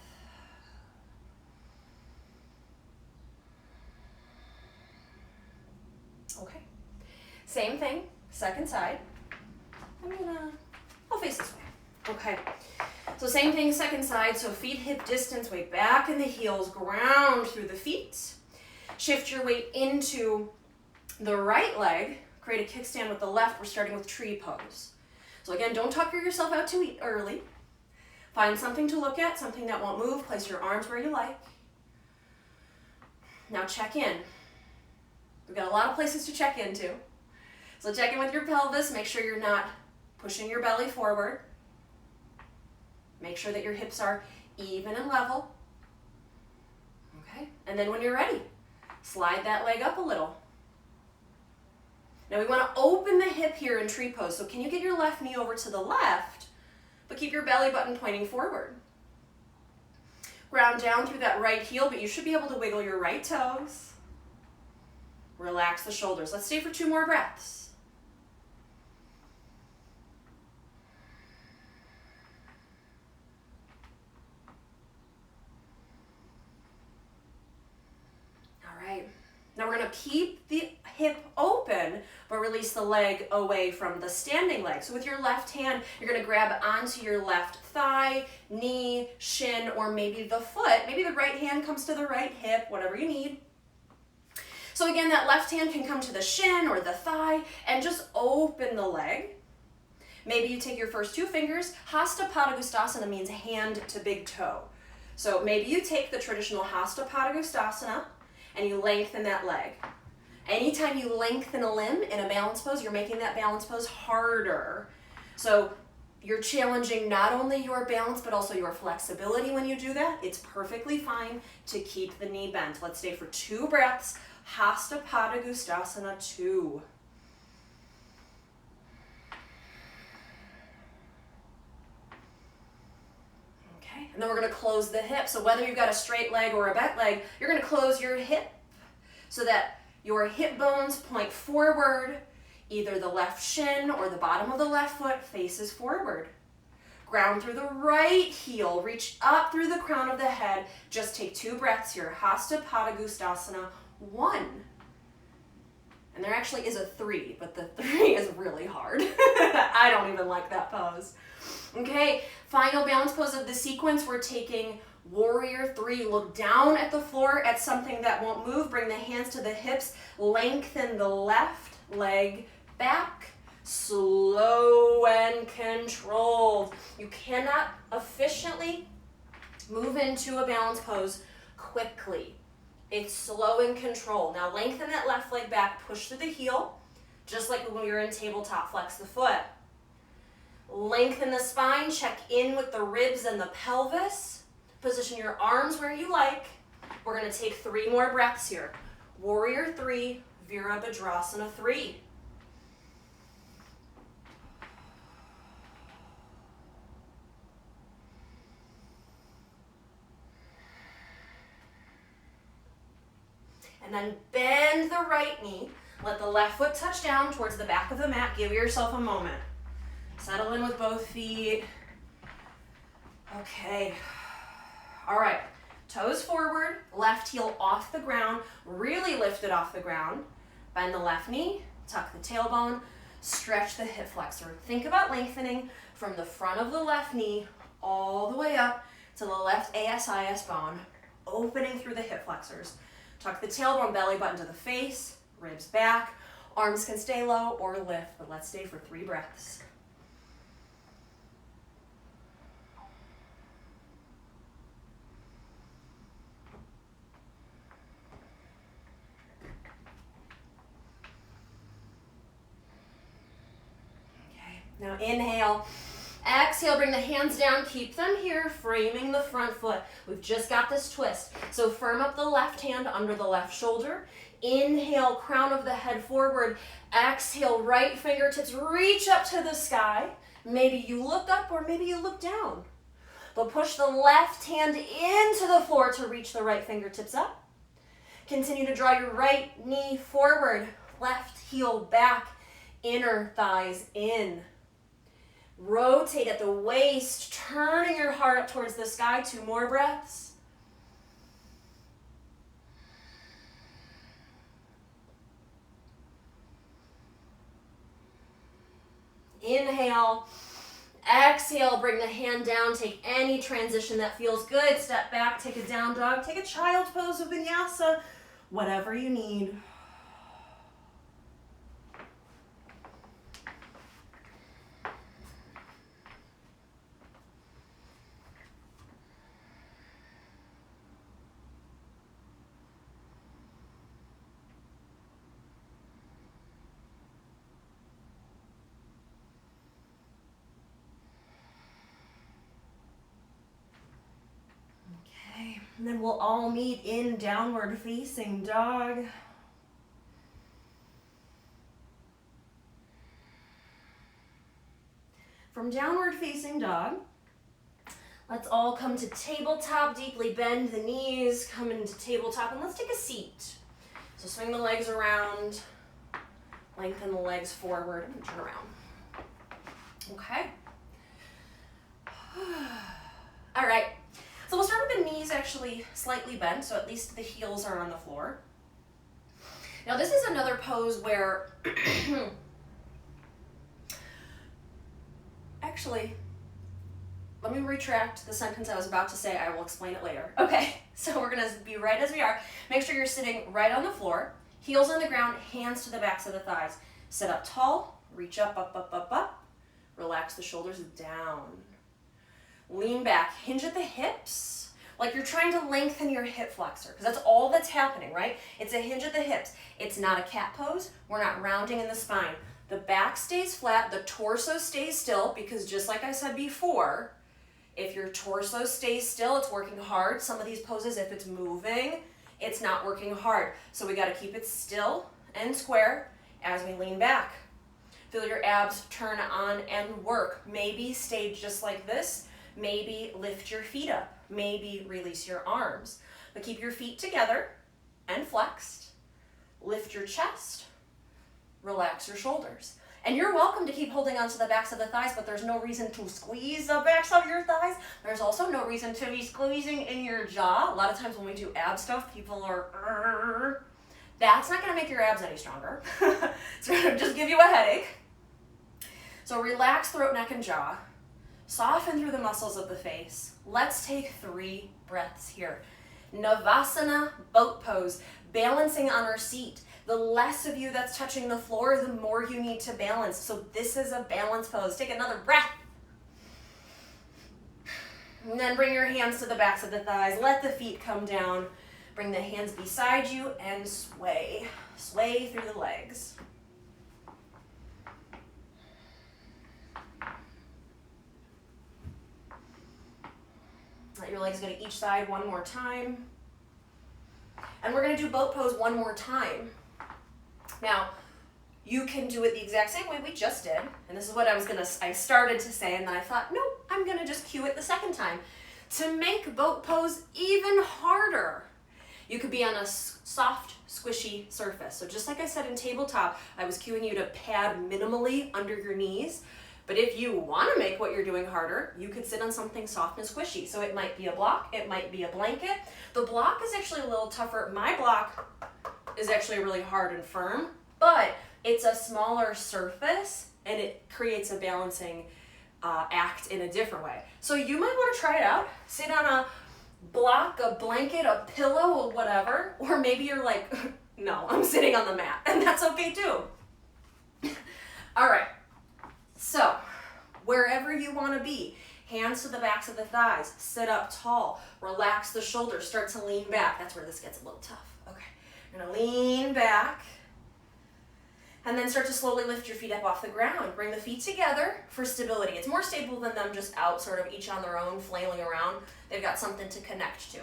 Okay, same thing, second side. I'll face this way. Okay, so same thing, second side. So feet hip distance, weight back in the heels, ground through the feet. Shift your weight into the right leg, create a kickstand with the left. We're starting with tree pose. So again, don't tucker yourself out too early. Find something to look at, something that won't move. Place your arms where you like. Now check in. We've got a lot of places to check into. So check in with your pelvis. Make sure you're not pushing your belly forward. Make sure that your hips are even and level. Okay, and then when you're ready, slide that leg up a little. Now we want to open the hip here in tree pose. So can you get your left knee over to the left, but keep your belly button pointing forward? Ground down through that right heel, but you should be able to wiggle your right toes. Relax the shoulders. Let's stay for 2 more breaths. All right. Now we're going to keep the hip open, but release the leg away from the standing leg. So with your left hand, you're going to grab onto your left thigh, knee, shin, or maybe the foot. Maybe the right hand comes to the right hip, whatever you need. So again, that left hand can come to the shin or the thigh and just open the leg. Maybe you take your first 2 fingers. Hasta Padangusthasana means hand to big toe. So maybe you take the traditional Hasta Padangusthasana and you lengthen that leg. Anytime you lengthen a limb in a balance pose, you're making that balance pose harder. So you're challenging not only your balance, but also your flexibility when you do that. It's perfectly fine to keep the knee bent. Let's stay for 2 breaths. Hasta Padangusthasana 2. Okay, and then we're going to close the hip. So whether you've got a straight leg or a bent leg, you're going to close your hip so that your hip bones point forward. Either the left shin or the bottom of the left foot faces forward. Ground through the right heel. Reach up through the crown of the head. Just take 2 breaths here. Hasta Padangusthasana 1. And there actually is a 3, but the 3 is really hard. I don't even like that pose. Okay, final balance pose of the sequence. We're taking Warrior 3. Look down at the floor at something that won't move. Bring the hands to the hips. Lengthen the left leg back. Slow and controlled. You cannot efficiently move into a balance pose quickly. It's slow and controlled. Now lengthen that left leg back. Push through the heel, just like when you're in tabletop. Flex the foot. Lengthen the spine. Check in with the ribs and the pelvis. Position your arms where you like. We're going to take 3 more breaths here. Warrior 3, Virabhadrasana 3. And then bend the right knee. Let the left foot touch down towards the back of the mat. Give yourself a moment. Settle in with both feet. Okay. All right, toes forward, left heel off the ground, really lift it off the ground. Bend the left knee, tuck the tailbone, stretch the hip flexor. Think about lengthening from the front of the left knee all the way up to the left ASIS bone, opening through the hip flexors. Tuck the tailbone, belly button to the face, ribs back. Arms can stay low or lift, but let's stay for 3 breaths. Now inhale, exhale, bring the hands down, keep them here, framing the front foot. We've just got this twist. So firm up the left hand under the left shoulder. Inhale, crown of the head forward. Exhale, right fingertips reach up to the sky. Maybe you look up or maybe you look down. But push the left hand into the floor to reach the right fingertips up. Continue to draw your right knee forward, left heel back, inner thighs in. Rotate at the waist, turning your heart up towards the sky. 2 more breaths. Inhale, exhale, bring the hand down, take any transition that feels good. Step back, take a down dog, take a child's pose of Vinyasa, whatever you need. And then we'll all meet in downward facing dog. From downward facing dog, let's all come to tabletop, deeply bend the knees, come into tabletop, and let's take a seat. So swing the legs around, lengthen the legs forward, and turn around. Okay. All right. So we'll start with the knees actually slightly bent, so at least the heels are on the floor. Now this is another pose where, actually, let me retract the sentence I was about to say. I will explain it later. Okay, so we're gonna be right as we are. Make sure you're sitting right on the floor, heels on the ground, hands to the backs of the thighs. Sit up tall, reach up, up, up, up, up. Relax the shoulders down. Lean back, hinge at the hips, like you're trying to lengthen your hip flexor, because that's all that's happening, right? It's a hinge at the hips. It's not a cat pose. We're not rounding in the spine. The back stays flat, the torso stays still, because just like I said before, if your torso stays still, it's working hard. Some of these poses, if it's moving, it's not working hard. So we got to keep it still and square as we lean back. Feel your abs turn on and work. Maybe stay just like this. Maybe lift your feet up. Maybe release your arms. But keep your feet together and flexed. Lift your chest. Relax your shoulders. And you're welcome to keep holding onto the backs of the thighs, but there's no reason to squeeze the backs of your thighs. There's also no reason to be squeezing in your jaw. A lot of times when we do ab stuff, people are, that's not gonna make your abs any stronger. It's gonna just give you a headache. So relax throat, neck, and jaw. Soften through the muscles of the face. Let's take 3 breaths here. Navasana, boat pose, balancing on our seat. The less of you that's touching the floor, the more you need to balance. So this is a balance pose. Take another breath. And then bring your hands to the backs of the thighs. Let the feet come down. Bring the hands beside you and sway. Sway through the legs. Let your legs go to each side one more time. And we're going to do boat pose one more time. Now, you can do it the exact same way we just did. And this is what I started to say, and then I thought, nope, I'm going to just cue it the second time. To make boat pose even harder, you could be on a soft, squishy surface. So just like I said in tabletop, I was cueing you to pad minimally under your knees. But if you want to make what you're doing harder, you could sit on something soft and squishy. So it might be a block, it might be a blanket. The block is actually a little tougher. My block is actually really hard and firm, but it's a smaller surface and it creates a balancing act in a different way. So you might want to try it out. Sit on a block, a blanket, a pillow, or whatever. Or maybe you're like, no, I'm sitting on the mat, and that's okay too. All right, so wherever you want to be, hands to the backs of the thighs, sit up tall, relax the shoulders, start to lean back. That's where this gets a little tough. Okay, you're gonna lean back, and then start to slowly lift your feet up off the ground. Bring the feet together for stability. It's more stable than them just out, sort of each on their own, flailing around. They've got something to connect to.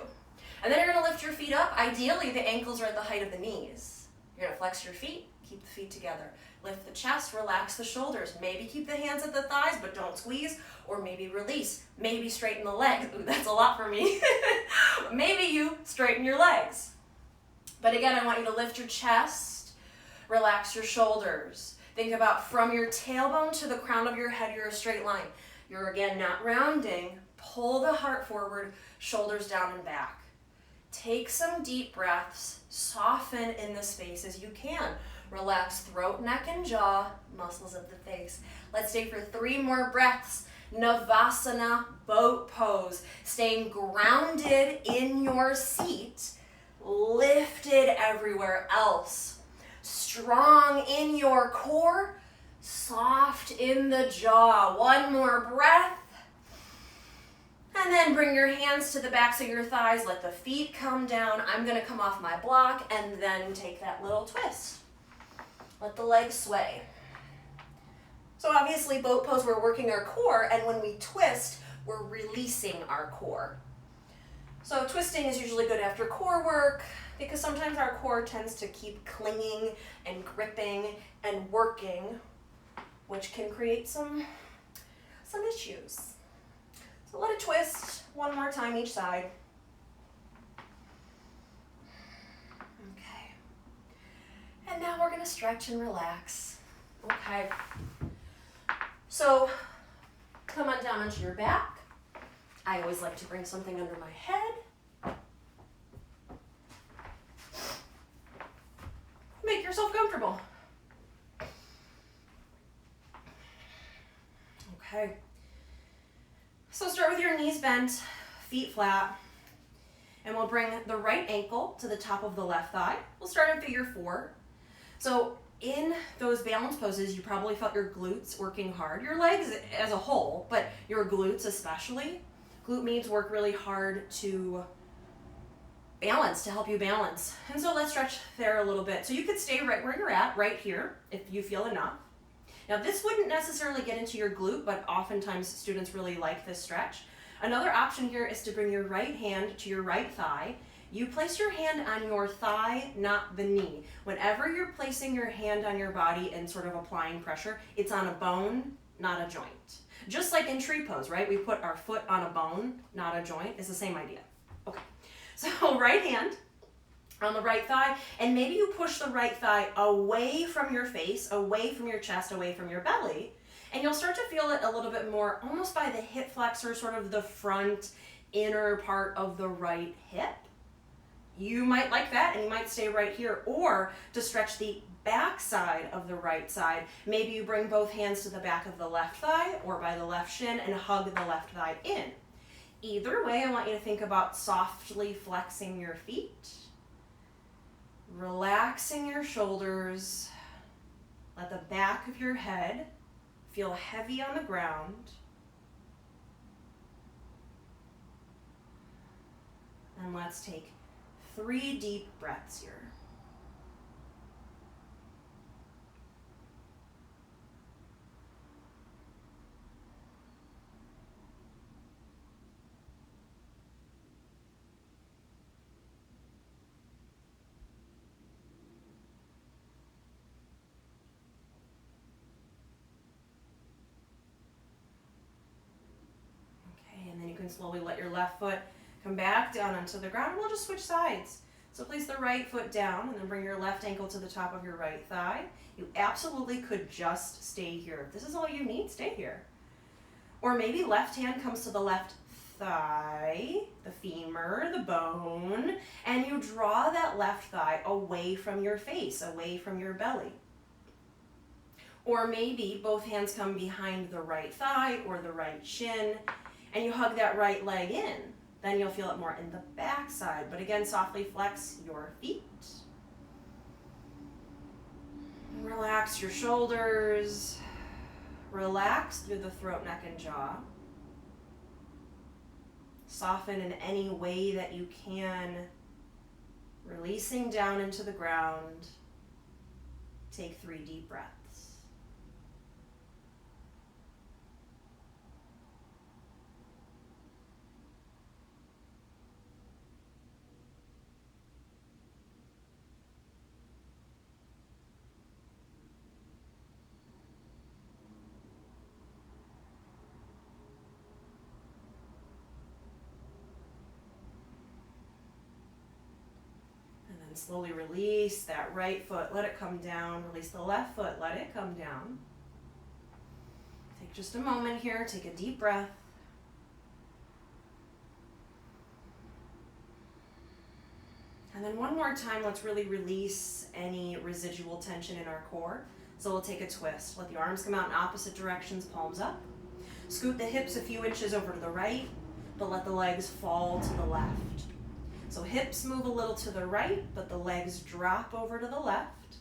And then you're gonna lift your feet up. Ideally, the ankles are at the height of the knees. You're gonna flex your feet, keep the feet together. Lift the chest, relax the shoulders. Maybe keep the hands at the thighs, but don't squeeze, or maybe release. Maybe straighten the legs. Ooh, that's a lot for me. Maybe you straighten your legs. But again, I want you to lift your chest, relax your shoulders. Think about from your tailbone to the crown of your head, you're a straight line. You're again not rounding. Pull the heart forward, shoulders down and back. Take some deep breaths, soften in the space as you can. Relax throat, neck, and jaw, muscles of the face. Let's stay for 3 more breaths. Navasana, boat pose. Staying grounded in your seat, lifted everywhere else. Strong in your core, soft in the jaw. 1 more breath. And then bring your hands to the backs of your thighs. Let the feet come down. I'm gonna come off my block and then take that little twist. Let the legs sway. So obviously boat pose, we're working our core, and when we twist, we're releasing our core. So twisting is usually good after core work because sometimes our core tends to keep clinging and gripping and working, which can create some issues. So let it twist 1 more time each side. Okay. And now we're gonna stretch and relax. Okay. So come on down onto your back. I always like to bring something under my head. Make yourself comfortable. Okay. So start with your knees bent, feet flat, and we'll bring the right ankle to the top of the left thigh. We'll start in figure 4. So in those balance poses, you probably felt your glutes working hard, your legs as a whole, but your glutes especially. Glute meats work really hard to balance, to help you balance. And so let's stretch there a little bit. So you could stay right where you're at, right here, if you feel enough. Now this wouldn't necessarily get into your glute, but oftentimes students really like this stretch. Another option here is to bring your right hand to your right thigh. You place your hand on your thigh, not the knee. Whenever you're placing your hand on your body and sort of applying pressure, it's on a bone, not a joint. Just like in tree pose, right? We put our foot on a bone, not a joint. It's the same idea. Okay, so right hand on the right thigh, and maybe you push the right thigh away from your face, away from your chest, away from your belly, and you'll start to feel it a little bit more almost by the hip flexor, sort of the front inner part of the right hip. You might like that, and you might stay right here, or to stretch the back side of the right side, maybe you bring both hands to the back of the left thigh or by the left shin and hug the left thigh in. Either way, I want you to think about softly flexing your feet, relaxing your shoulders, let the back of your head feel heavy on the ground. And let's take 3 deep breaths here. Okay, and then you can slowly let your left foot come back down onto the ground. We'll just switch sides. So place the right foot down and then bring your left ankle to the top of your right thigh. You absolutely could just stay here. If this is all you need, stay here. Or maybe left hand comes to the left thigh, the femur, the bone, and you draw that left thigh away from your face, away from your belly. Or maybe both hands come behind the right thigh or the right shin, and you hug that right leg in. Then you'll feel it more in the back side. But again, softly flex your feet. Relax your shoulders. Relax through the throat, neck, and jaw. Soften in any way that you can. Releasing down into the ground. Take 3 deep breaths. And slowly release that right foot, let it come down. Release the left foot, let it come down. Take just a moment here, take a deep breath. And then one more time, let's really release any residual tension in our core. So we'll take a twist. Let the arms come out in opposite directions, palms up. Scoot the hips a few inches over to the right, but let the legs fall to the left. So hips move a little to the right, but the legs drop over to the left.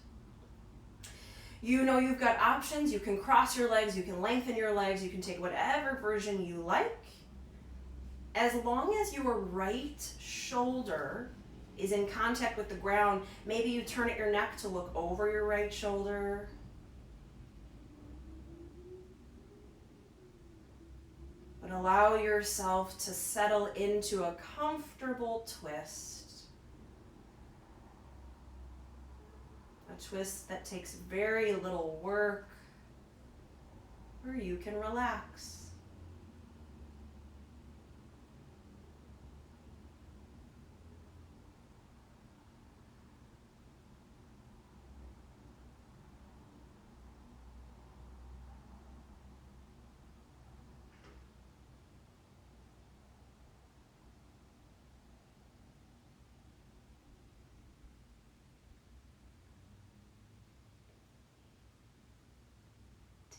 You know you've got options. You can cross your legs, you can lengthen your legs, you can take whatever version you like. As long as your right shoulder is in contact with the ground, maybe you turn at your neck to look over your right shoulder. But allow yourself to settle into a comfortable twist. A twist that takes very little work, where you can relax.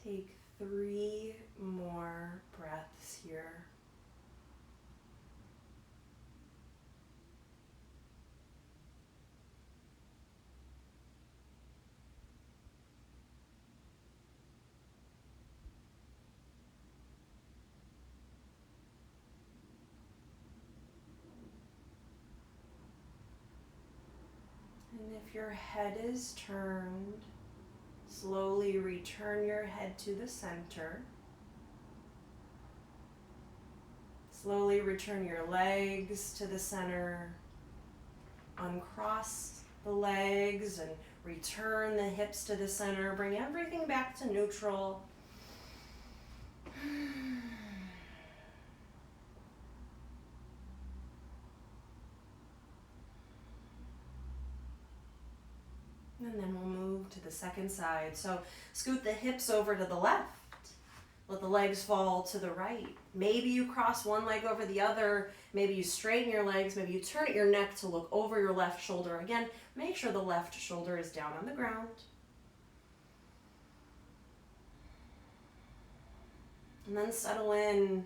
Take 3 more breaths here. And if your head is turned, slowly return your head to the center. Slowly return your legs to the center. Uncross the legs and return the hips to the center. Bring everything back to neutral. And then we'll move to the second side. So scoot the hips over to the left. Let the legs fall to the right. Maybe you cross one leg over the other. Maybe you straighten your legs. Maybe you turn at your neck to look over your left shoulder. Again, make sure the left shoulder is down on the ground. And then settle in.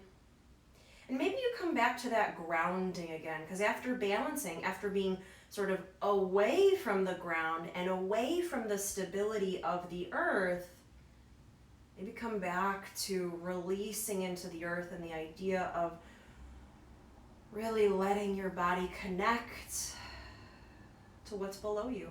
And maybe you come back to that grounding again, because after balancing, after being sort of away from the ground and away from the stability of the earth, maybe come back to releasing into the earth and the idea of really letting your body connect to what's below you.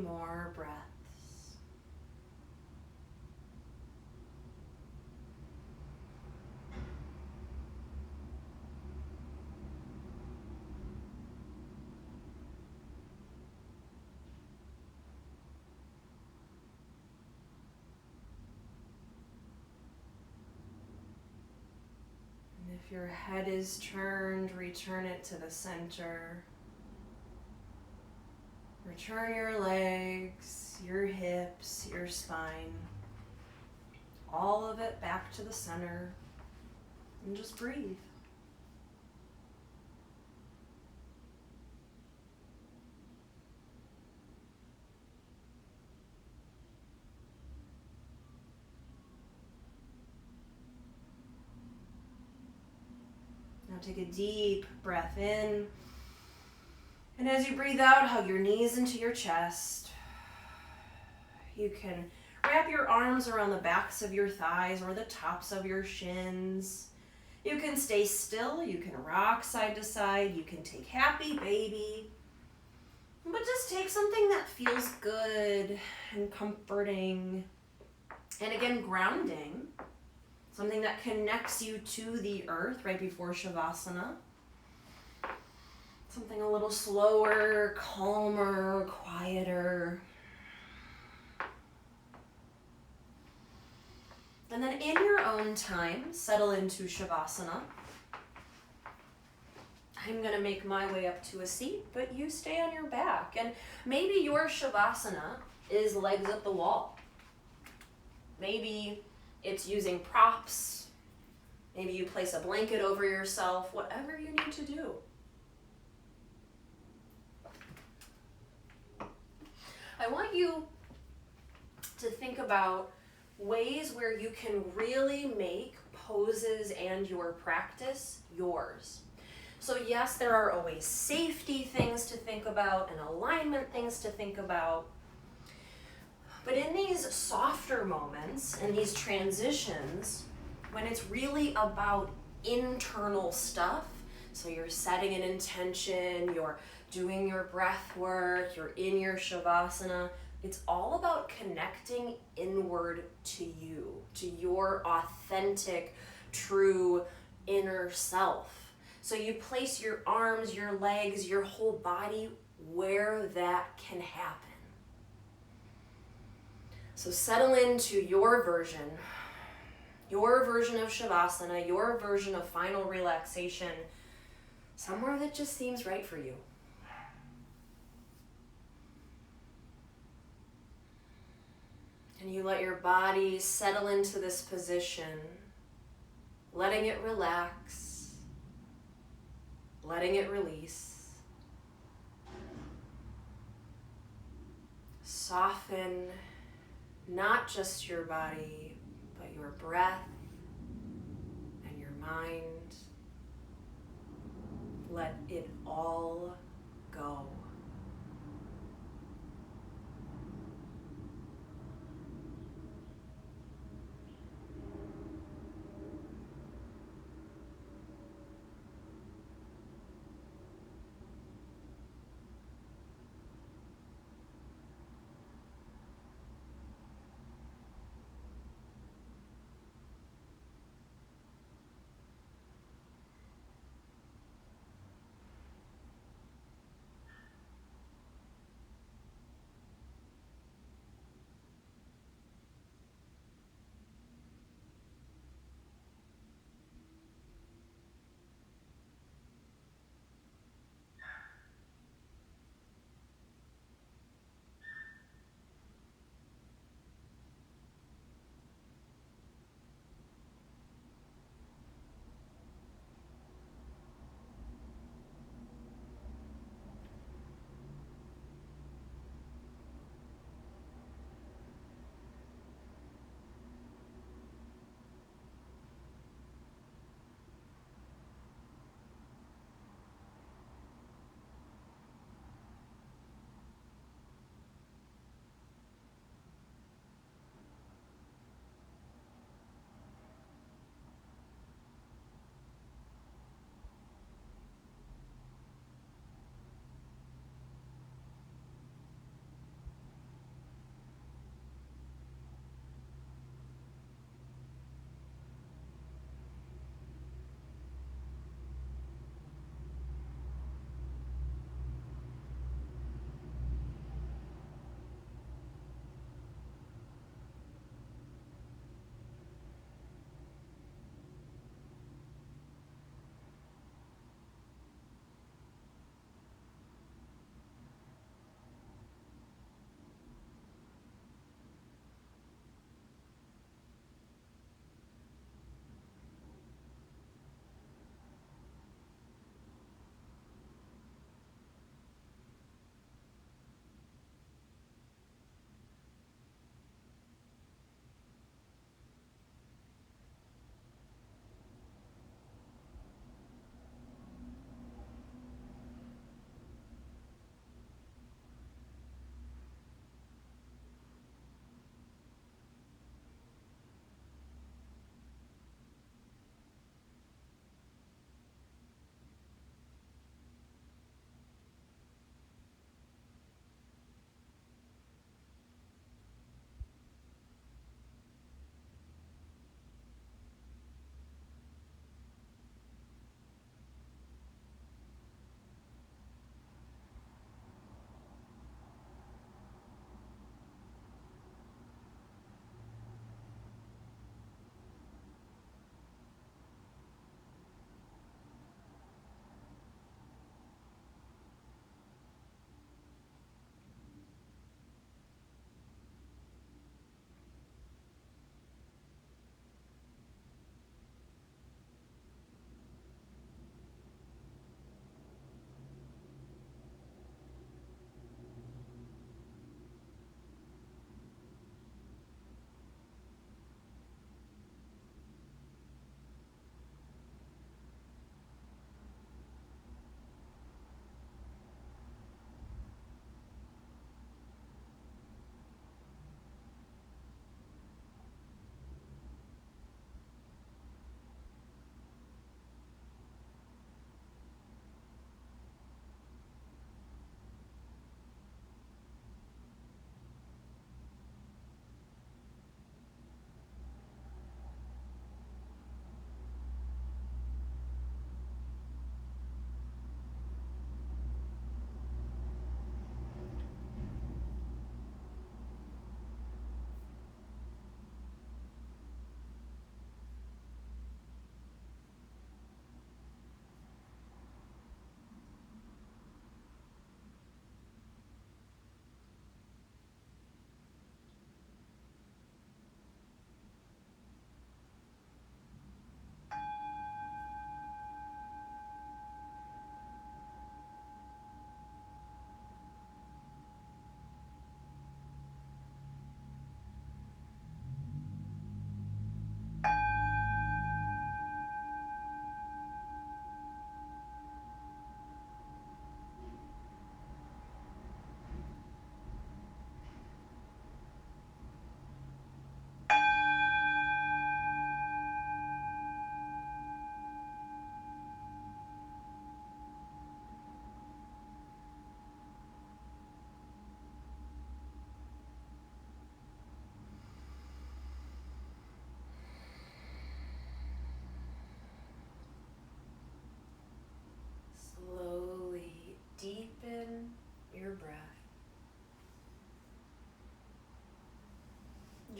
more breaths. If your head is turned, return it to the center. Return your legs, your hips, your spine, all of it back to the center, and just breathe. Now take a deep breath in. And as you breathe out, hug your knees into your chest. You can wrap your arms around the backs of your thighs or the tops of your shins. You can stay still. You can rock side to side. You can take happy baby. But just take something that feels good and comforting. And again, grounding. Something that connects you to the earth right before Shavasana. Something a little slower, calmer, quieter. And then in your own time, settle into Shavasana. I'm going to make my way up to a seat, but you stay on your back. And maybe your Shavasana is legs up the wall. Maybe it's using props. Maybe you place a blanket over yourself, whatever you need to do. I want you to think about ways where you can really make poses and your practice yours. So yes, there are always safety things to think about and alignment things to think about. But in these softer moments and these transitions, when it's really about internal stuff, so you're setting an intention, you're doing your breath work, you're in your Shavasana, it's all about connecting inward to you, to your authentic, true inner self. So you place your arms, your legs, your whole body where that can happen. So settle into your version of Shavasana, your version of final relaxation, somewhere that just seems right for you. And you let your body settle into this position, letting it relax, letting it release. Soften not just your body, but your breath and your mind. Let it all go.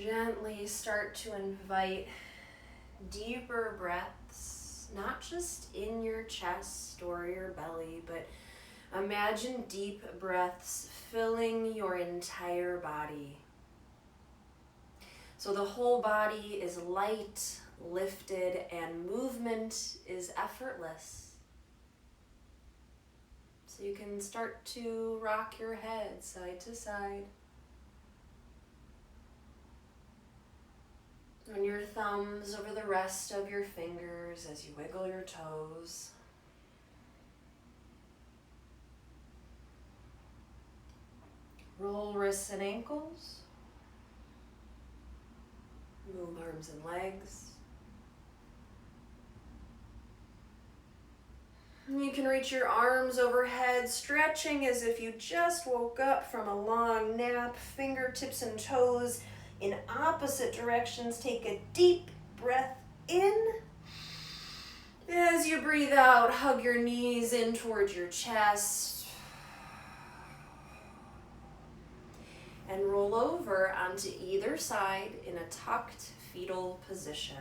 Gently start to invite deeper breaths, not just in your chest or your belly, but imagine deep breaths filling your entire body. So the whole body is light, lifted, and movement is effortless. So you can start to rock your head side to side. Run your thumbs over the rest of your fingers as you wiggle your toes. Roll wrists and ankles. Move arms and legs. You can reach your arms overhead, stretching as if you just woke up from a long nap. Fingertips and toes in opposite directions. Take a deep breath in. As you breathe out, hug your knees in towards your chest. And roll over onto either side in a tucked fetal position.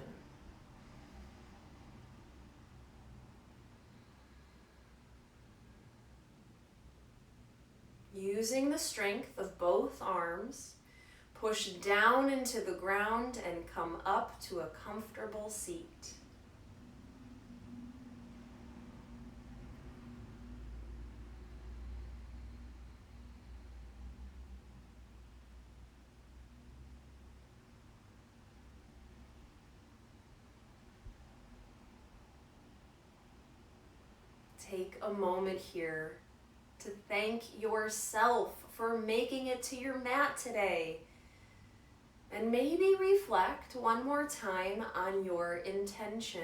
Using the strength of both arms, push down into the ground and come up to a comfortable seat. Take a moment here to thank yourself for making it to your mat today. And maybe reflect one more time on your intention.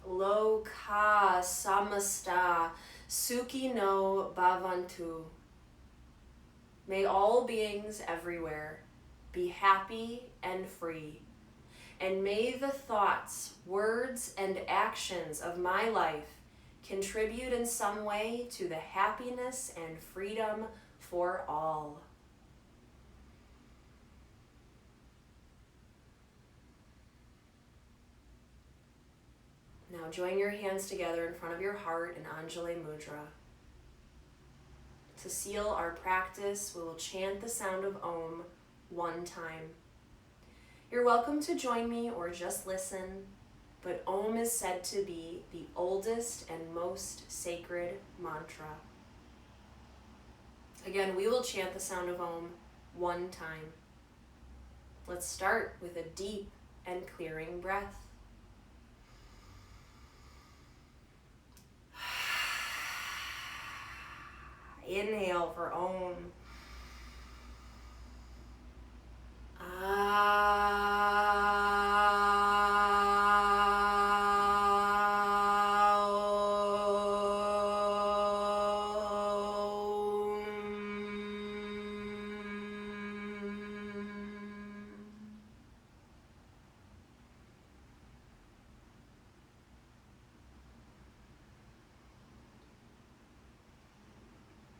Loka samasta sukhi no bhavantu. May all beings everywhere be happy and free. And may the thoughts, words, and actions of my life contribute in some way to the happiness and freedom for all. Now join your hands together in front of your heart in Anjali Mudra. To seal our practice, we will chant the sound of Om one time. You're welcome to join me or just listen, but Om is said to be the oldest and most sacred mantra. Again, we will chant the sound of Om one time. Let's start with a deep and clearing breath. Inhale for Om.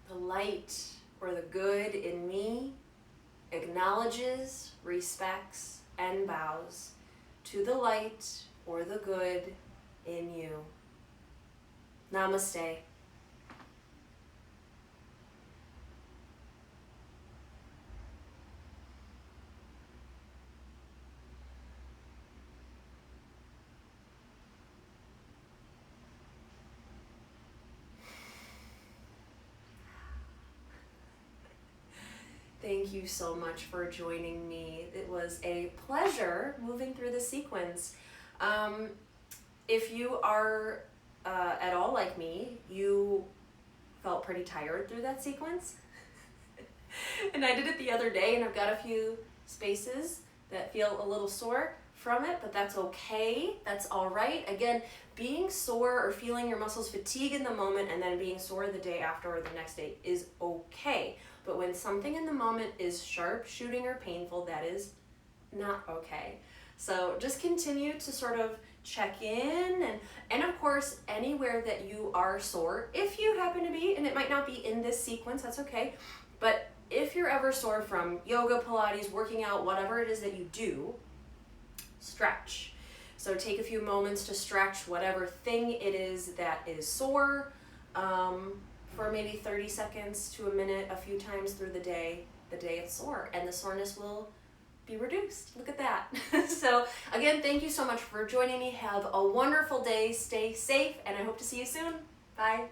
The light or the good in me acknowledges, respects, and bows to the light or the good in you. Namaste. Thank you so much for joining me. It was a pleasure moving through the sequence. If you are at all like me, you felt pretty tired through that sequence. And I did it the other day, and I've got a few spaces that feel a little sore from it, but that's okay. That's all right. Again, being sore or feeling your muscles fatigue in the moment and then being sore the day after or the next day is okay. But when something in the moment is sharp, shooting, or painful, that is not okay. So just continue to sort of check in, and of course, anywhere that you are sore, if you happen to be, and it might not be in this sequence, that's okay, but if you're ever sore from yoga, Pilates, working out, whatever it is that you do, stretch. So take a few moments to stretch whatever thing it is that is sore, for maybe 30 seconds to a minute, a few times through the day it's sore, and the soreness will be reduced. Look at that. So again, thank you so much for joining me. Have a wonderful day. Stay safe, and I hope to see you soon. Bye.